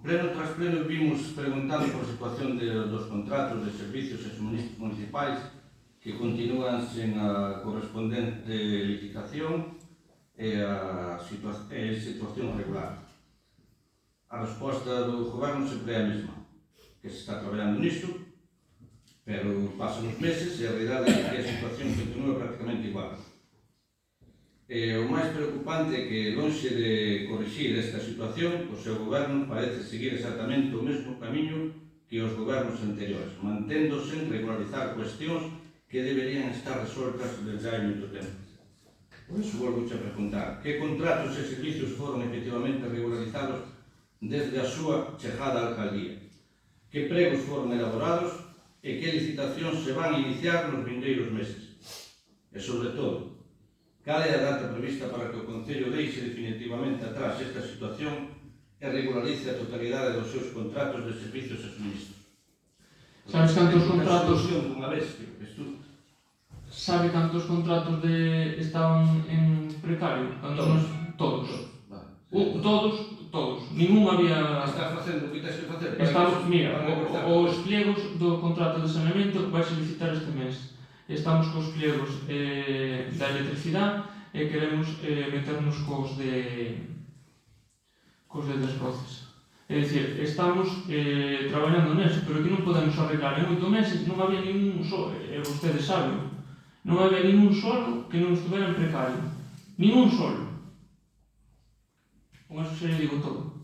pleno tras pleno vimos preguntando por a situación dos contratos de servicios municipais que continúan sen a correspondente licitación e a situación regular. A resposta do goberno sempre é a mesma, que se está traballando nisto, pero pasan os meses e a realidade é que a situación continúa prácticamente igual. O máis preocupante é que, lonxe de corrixir esta situación, o seu goberno parece seguir exactamente o mesmo camiño que os gobernos anteriores, mantendo sen regularizar cuestións que deberían estar resoltas desde hai moito tempo. Por iso volvo a preguntar, que contratos e servicios foron efectivamente regularizados desde a súa chegada á alcaldía? Que pregos foron elaborados e que licitacións se van a iniciar nos vindeiros meses? E, sobre todo, cal é a data prevista para que o Concello deixe definitivamente atrás esta situación e regularice a totalidade dos seus contratos de servicios e suministros? Sabes cantos contratos... Unha vez, Sabe cantos contratos estaban en precario? Todos. Todos. Ningún había... Estás facendo o que tens que facer? Mira, os pliegos do contrato de saneamento vai se licitar este mes. Estamos cos pliegos da electricidade e queremos meternos cos de desroces. É dicir, estamos traballando neso, pero que non podemos arreglar en 8 meses. Non había ningún solo, e vostedes saben, non había ningún solo que non estuvera en precario. Ningún solo. Con eso se le digo todo.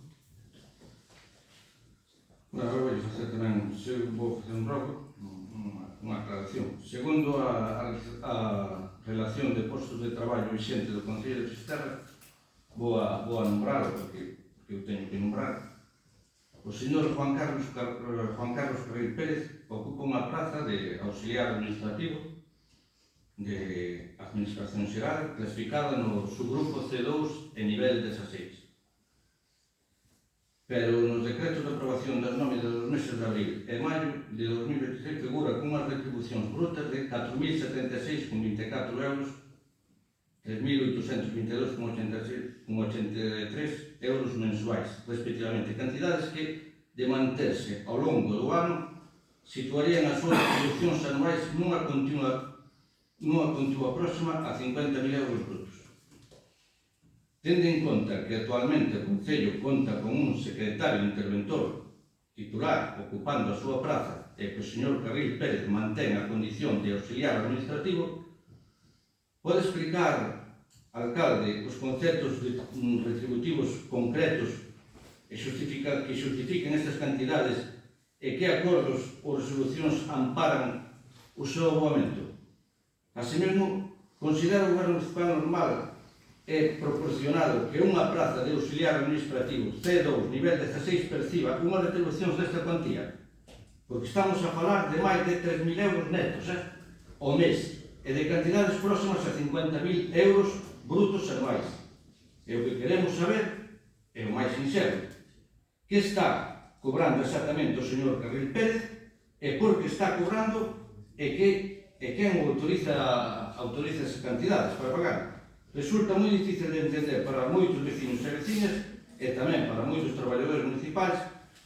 Bueno, agora vou facer tamén, vou facer un rogo, unha aclaración. Segundo a relación de postos de traballo vixente do Concello de Fisterra, vou a nombralo, porque eu teño que nombrar. O señor Juan Carlos Carril Pérez ocupa unha praza de auxiliar administrativo de Administración Xeral clasificada no subgrupo C2 en nivel 16. Pero nos decretos de aprobación das nóminas dos meses de abril e maio de 2026 figura con unhas retribucións brutas de 4.076,24 euros, 3.822,83 euros mensuais, respectivamente, cantidades que, de manterse ao longo do ano, situarían as súas retribucións anuais nunha continua próxima a 50.000 euros brutos. Tendo en conta que actualmente o Concello conta con un secretario interventor titular ocupando a súa praza e que o señor Carril Pérez mantén a condición de auxiliar administrativo, pode explicar, alcalde, os conceptos retributivos concretos que xustifiquen estas cantidades e que acordos ou resolucións amparan o seu aboamento? Así mesmo, considera o Goberno Municipal normal é proporcionado que unha praza de auxiliar administrativo C2 nivel 16 perciba unha retribución desta cuantía, porque estamos a falar de máis de 3.000 euros netos ao mes e de cantidades próximas a 50.000 euros brutos anuais. E o que queremos saber é o máis sincero: que está cobrando exactamente o señor Carril Pérez e por que está cobrando e quen autoriza esas cantidades para pagar. Resulta moi difícil de entender para moitos vecinos e vecinas e tamén para moitos traballadores municipais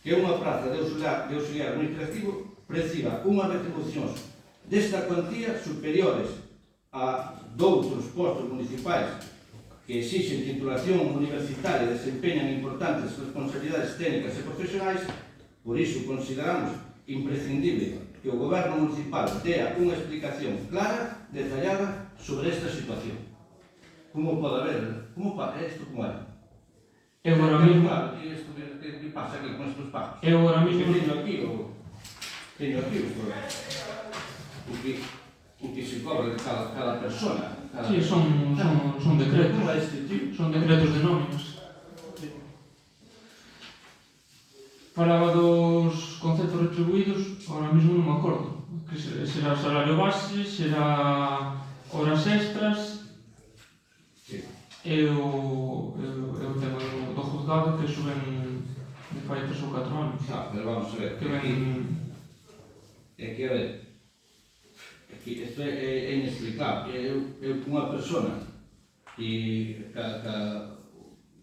que unha praza de auxiliar administrativo perciba unhas retribucións desta cuantía superiores a doutros postos municipais que exixen titulación universitaria e desempeñan importantes responsabilidades técnicas e profesionais. Por iso consideramos imprescindible que o Goberno Municipal dea unha explicación clara, detallada sobre esta situación. Como pode haber? Como isto como é? Eu agora mesmo... Que pasa aquí con estes pagos? Eu agora mesmo... Teño aquí o que se cobra de cada persona. Sí, son decretos. Como é este tipo? Son decretos de nóminas. Falaba dos conceptos retribuídos, agora mesmo non me acordo. Que será salario base, será horas extras, e o tema do juzgado que suben de fai 3 ou 4 anos. Pero vamos a ver, Que ven... a ver, isto é inexplicable. Eu unha persona que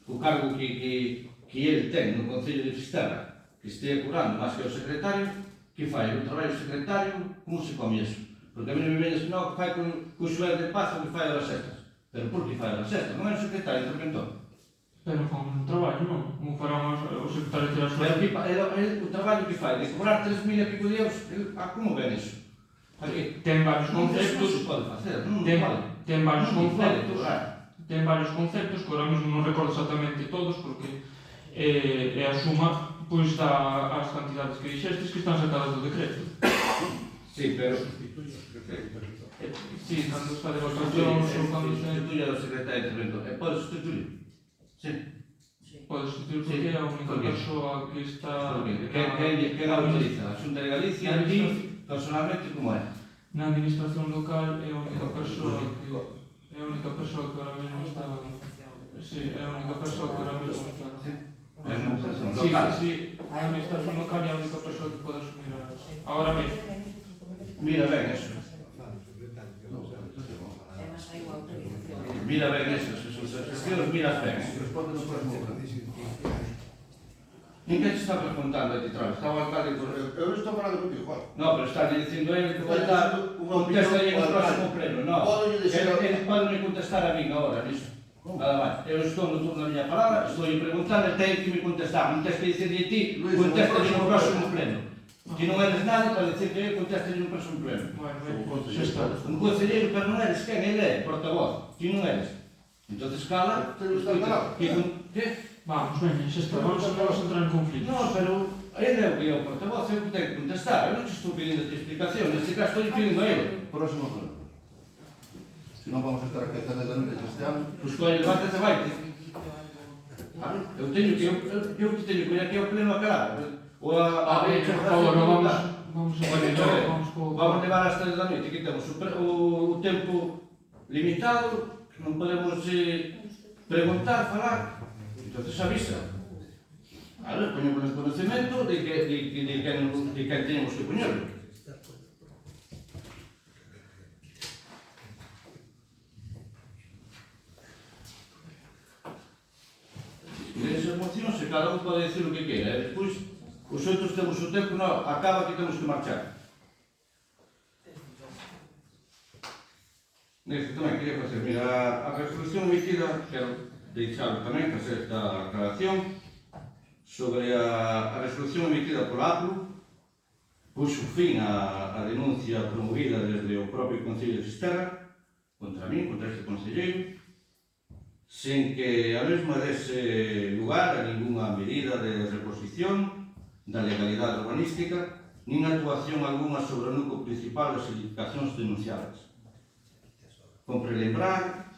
o cargo que ele ten no Concello de Fisterra, que estea curando máis que o secretario, que fai o traballo secretario, como se come iso? Porque a mí non me venes que non, que fai con o Xoel de Paz o que fai horas extras. Pero por que fai horas extras? Non é o secretario interventor. Pero fan un traballo, non? Como farán o secretario de tirar Pero o traballo que fai, de cobrar 3.000 e pico de euros, como ven iso? Ten varios conceptos, Non se pode facer, non ten vale. varios conceptos que ahora mesmo non recordo exactamente todos porque é a suma pois das cantidades que dixestes que están sacadas do decreto. Sí, pero... Sí, cando está de votacións ou cando se... Sustituye ao secretario interventor. E pode sustituir? Sí. Pode sustituir porque é a única persoa que está... Quen autoriza? A Xunta de Galicia, ti, personalmente, como é? Na administración local é a única persoa que... É a única persoa que ahora mesmo está... Sí, é a única persoa que ahora mesmo está... É a administración local? Sí, a administración local é a única persoa que pode asumir agora mesmo. Mira ben eso. Mira ben eso, se os miras ben. Responde no próximo plano. En que te está preguntando a ti, Travis? Estaba o alcalde por... Eu non estou falando contigo, Juan. No, pero está dicindo ele que contesta no próximo pleno, no. Ele pode me contestar a mí agora, nisso. Nada máis. Eu estou no turno da miña palabra, estou preguntando, ten que me contestar. Non tens que dicir de ti, contesta no próximo pleno. Que non eres nada para dicir que eu conteste no próximo pleno. Xa está. Un concelleiro, pero non eres quen ele é, portavoz. Ti non eres. Entonces cala. Pero está calado. Que? Vamos, veña, xa está. Vamos a entrar en conflitos. No, pero ainda é o que é o portavoz, é o que ten que contestar. Eu non te estou pedindo esta explicación, neste caso estou pedindo a ele. Próximo pleno. Si non vamos a estar aquí hasta da noite este ano. Pois con el debate se vai. Eu teño que ir aquí ao pleno a calar. Ou a ver, por favor, non vamos Vamos levar hasta da noite, que temos o tempo limitado, non podemos preguntar, falar. Entonces avisa. Ahora, poñemos en conocemento de quen teñemos que poñerlo. Esas mocións, se cada un pode decir o que queira, e despois os outros temos o tempo, non, acaba que temos que marchar. Neste tamén quería facer, mira, a resolución emitida, quero deixar tamén facer esta aclaración sobre a resolución emitida por APLU, puxo fin a denuncia promovida desde o propio Concello de Fisterra contra mí, contra este concelleiro, sen que a mesma dese lugar a ninguna medida de reposición da legalidade urbanística nin actuación alguna sobre o núcleo principal das edificacións denunciadas. Compre lembrar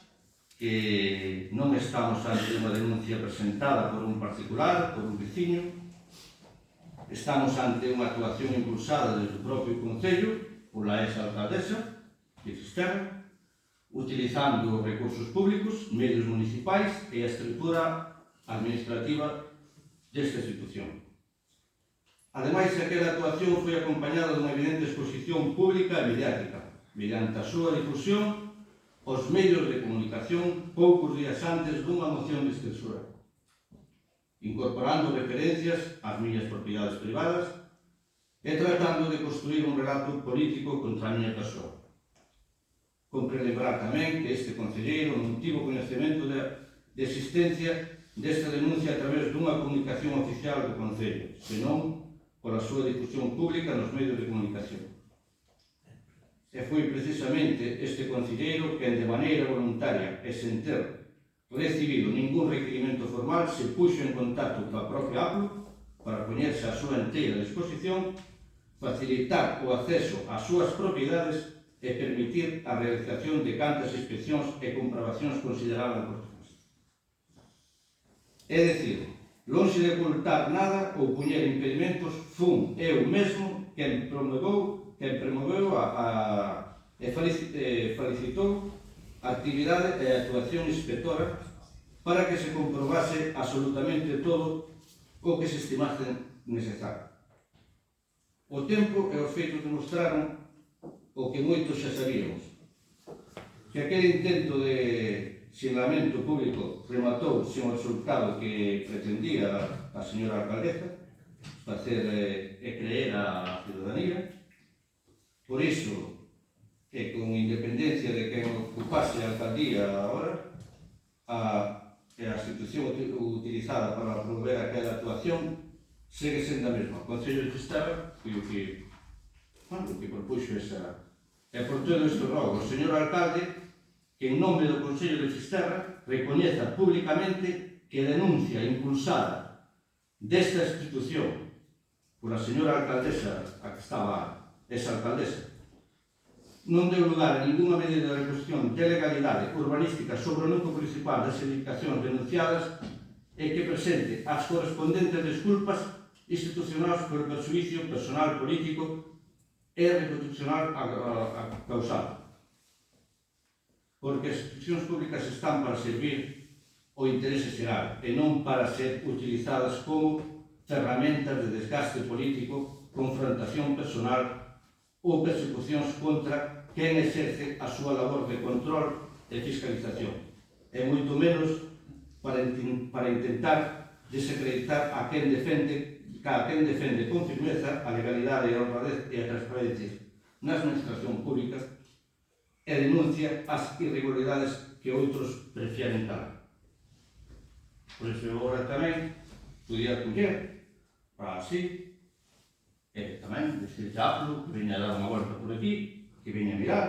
que non estamos ante unha denuncia presentada por un particular, por un veciño, estamos ante unha actuación impulsada desde o propio Concello pola ex-alcaldesa de Fisterra, utilizando recursos públicos, medios municipais e a estrutura administrativa desta institución. Ademais, aquela actuación foi acompañada dunha evidente exposición pública e mediática, mediante a súa difusión aos medios de comunicación poucos días antes dunha moción de censura, incorporando referencias ás miñas propiedades privadas e tratando de construir un relato político contra a miña persoa. Compre lembrar tamén que este concelleiro non tivo coñecemento de existencia desta denuncia a través dunha comunicación oficial do Concello, senón pola súa difusión pública nos medios de comunicación. E foi precisamente este concelleiro quen de maneira voluntaria e sen ter recibido ningún requerimento formal se puxo en contacto coa propia APLU para poñerse a súa inteira disposición, facilitar o acceso ás súas propiedades e permitir a realización de cantas inspeccións e comprobacións consideradas oportunas. É dicir, lonxe de ocultar nada ou poñer impedimentos, fun eu mesmo quen promoveu e felicitou a actividade e a actuación inspectora para que se comprobase absolutamente todo o que se estimase necesario. O tempo e os feitos demostraron o que moitos xa sabíamos, que aquel intento de sinlamento público rematou sen o resultado que pretendía a señora alcaldesa, facer e creer a ciudadanía. Por iso, e con independencia de quen ocupase a alcaldía agora, a institución utilizada para promover aquela actuación segue sendo a mesma. O Concello de Fisterra foi o que propuxo esa. E por todo isto rogo ao señor alcalde que en nome do Concello de Fisterra recoñeza públicamente que a denuncia impulsada desta institución pola señora alcaldesa, a que estaba esa alcaldesa, non deu lugar a ninguna medida de reposición de legalidade urbanística sobre o núcleo principal das edificacións denunciadas e que presente as correspondentes desculpas institucionais por perxuízo personal político e reputacional causado. Porque as institucións públicas están para servir o interese xeral e non para ser utilizadas como ferramentas de desgaste político, confrontación personal ou persecucións contra quen exerce a súa labor de control e fiscalización. E moito menos para intentar desacreditar a quen defende con firmeza a legalidade e a honradez e a transparencia na administración pública e denuncia as irregularidades que outros prefieren calar. Por iso eu agora tamén podía coller para así e tamén decir a APLU que veña a dar unha volta por aquí, que veña a mirar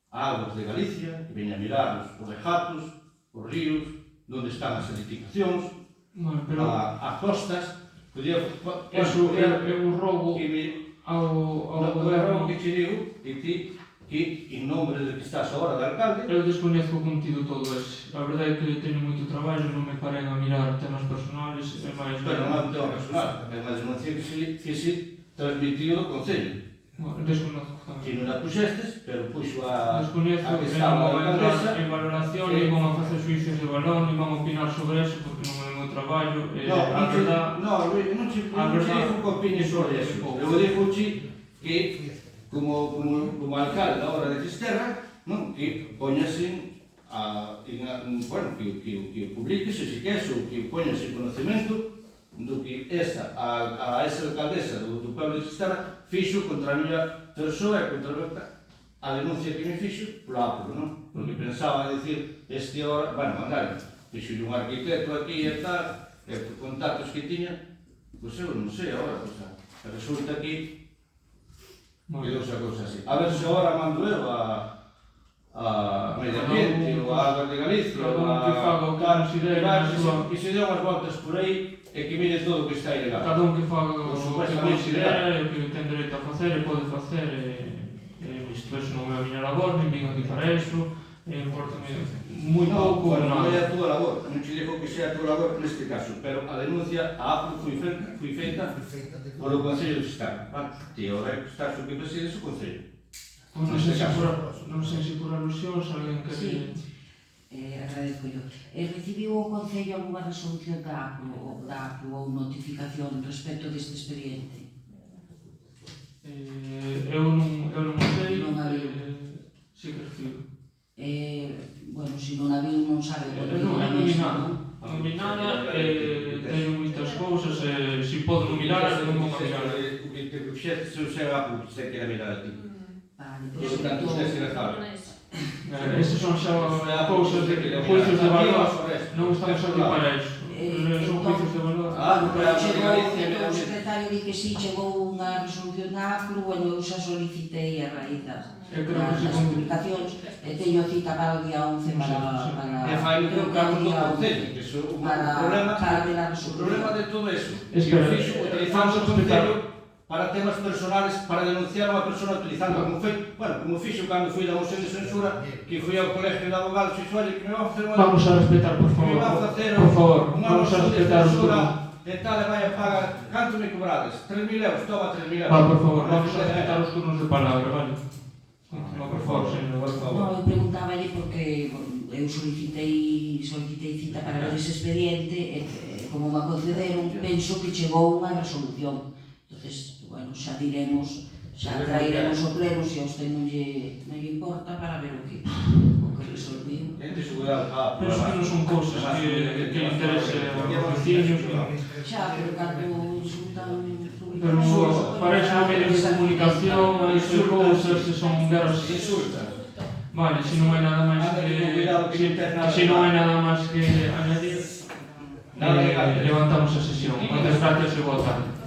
a aguas de Galicia, que veña a mirar os regatos, os ríos, onde están as edificacións, as costas, Podía, Eso é un roubo que me, ao no goberno. goberno que che digo, e ti, que en nombre de que estás agora de alcalde, Eu descoñezo o contido todo ese. A verdade é que teño moito traballo, non me paren a mirar temas personales, é máis... pero non é un tema personal, é unha denuncia que se transmitiu do Concello. Bueno, desconozco Que tamén. non a puxestes, pero puxo a Descoñezo, que que estaba non vou a entrar alcaldesa. en valoración, ni vamos a facer suicios de balón, ni vamos a opinar sobre eso, porque non é o meu traballo. A verdade... non che digo que opines sobre eso. Eu digo que como alcalde da hora de Fisterra, non, que poñase bueno, que publiques, se queres, ou que poñase conocemento do que esa alcaldesa do pueblo de Fisterra fixo contra a miña persoa e contra a denuncia que me fixo polo Apolo, non? Porque pensaba dicir, bueno, mandaron, fixo un arquitecto aquí e tal, e por contactos que tiña, pois eu non sei agora, resulta que quedou esa cousa así. A ver se agora mando eu a Medio Ambiente, ou a Agua de Galicia, ou que se deu unhas voltas por aí e que mire todo o que está ilegal. Cada un que faga o Por que supuesto, considera, o que ten dereito a facer e pode facer, isto eso non é a miña labor, nin vim aquí para eso, importame moi pouco ou Non é nada. a túa labor, non che digo que sea a túa labor neste caso, pero a denuncia a Apple foi feita polo Concello de Fisterra. Ti agora estás o que presides o Concello. Pois non sei se por alusións alguén que... Sí. Agradezco yo. Recibiu o Concello algunha resolución da APRO ou notificación respecto deste expediente? Eu non sei... Non había. Si que recibo. Bueno, se non había non sabe o que Non vi nada. Non vi nada, teño moitas cousas, se podo non mirar, non vou a mirar. O que te puxeste se o sea a Apple, se quere mirar a ti. Vale, Por lo tanto, usted se dejaba. Esas son xa cousas de juicios de valor, non estamos aquí para iso. Son juicios de valor. o secretario di que si chegou unha resolución da APRO, bueno, eu xa solicitei a raíz das publicacións e teño cita para o día 11 para E fai un cargo do Concello, que iso o problema de todo eso. Espera, Utilizamos o Concello para temas personales, para denunciar a unha persona utilizando como fixo cando fui da moción de censura, que fui ao colegio de abogados e dixo, que me va a facer unha... Vamos a respetar, por favor, vamos a respetar o turno. E tal, e vai a pagar, canto me cobrades? 3.000 euros, toma 3.000 euros. Por favor, vamos a respetar os turnos de palabra, vale? No, por favor, señor, por favor. No, eu preguntáballe porque eu solicitei cita para ver ese expediente e como me concederon, penso que chegou unha resolución. Entonces, bueno, xa diremos, xa trairemos o pleno se a usted non lle importa para ver o que resolviu. Gente, seguridade, Pero iso non son cousas que interese aos veciños. Xa, pero cando insultan... Pero para eso hai medios de comunicación, hai cousas que son guerras. Vale, se non hai nada máis que añadir, levantamos a sesión. Moitas gracias e boa tarde.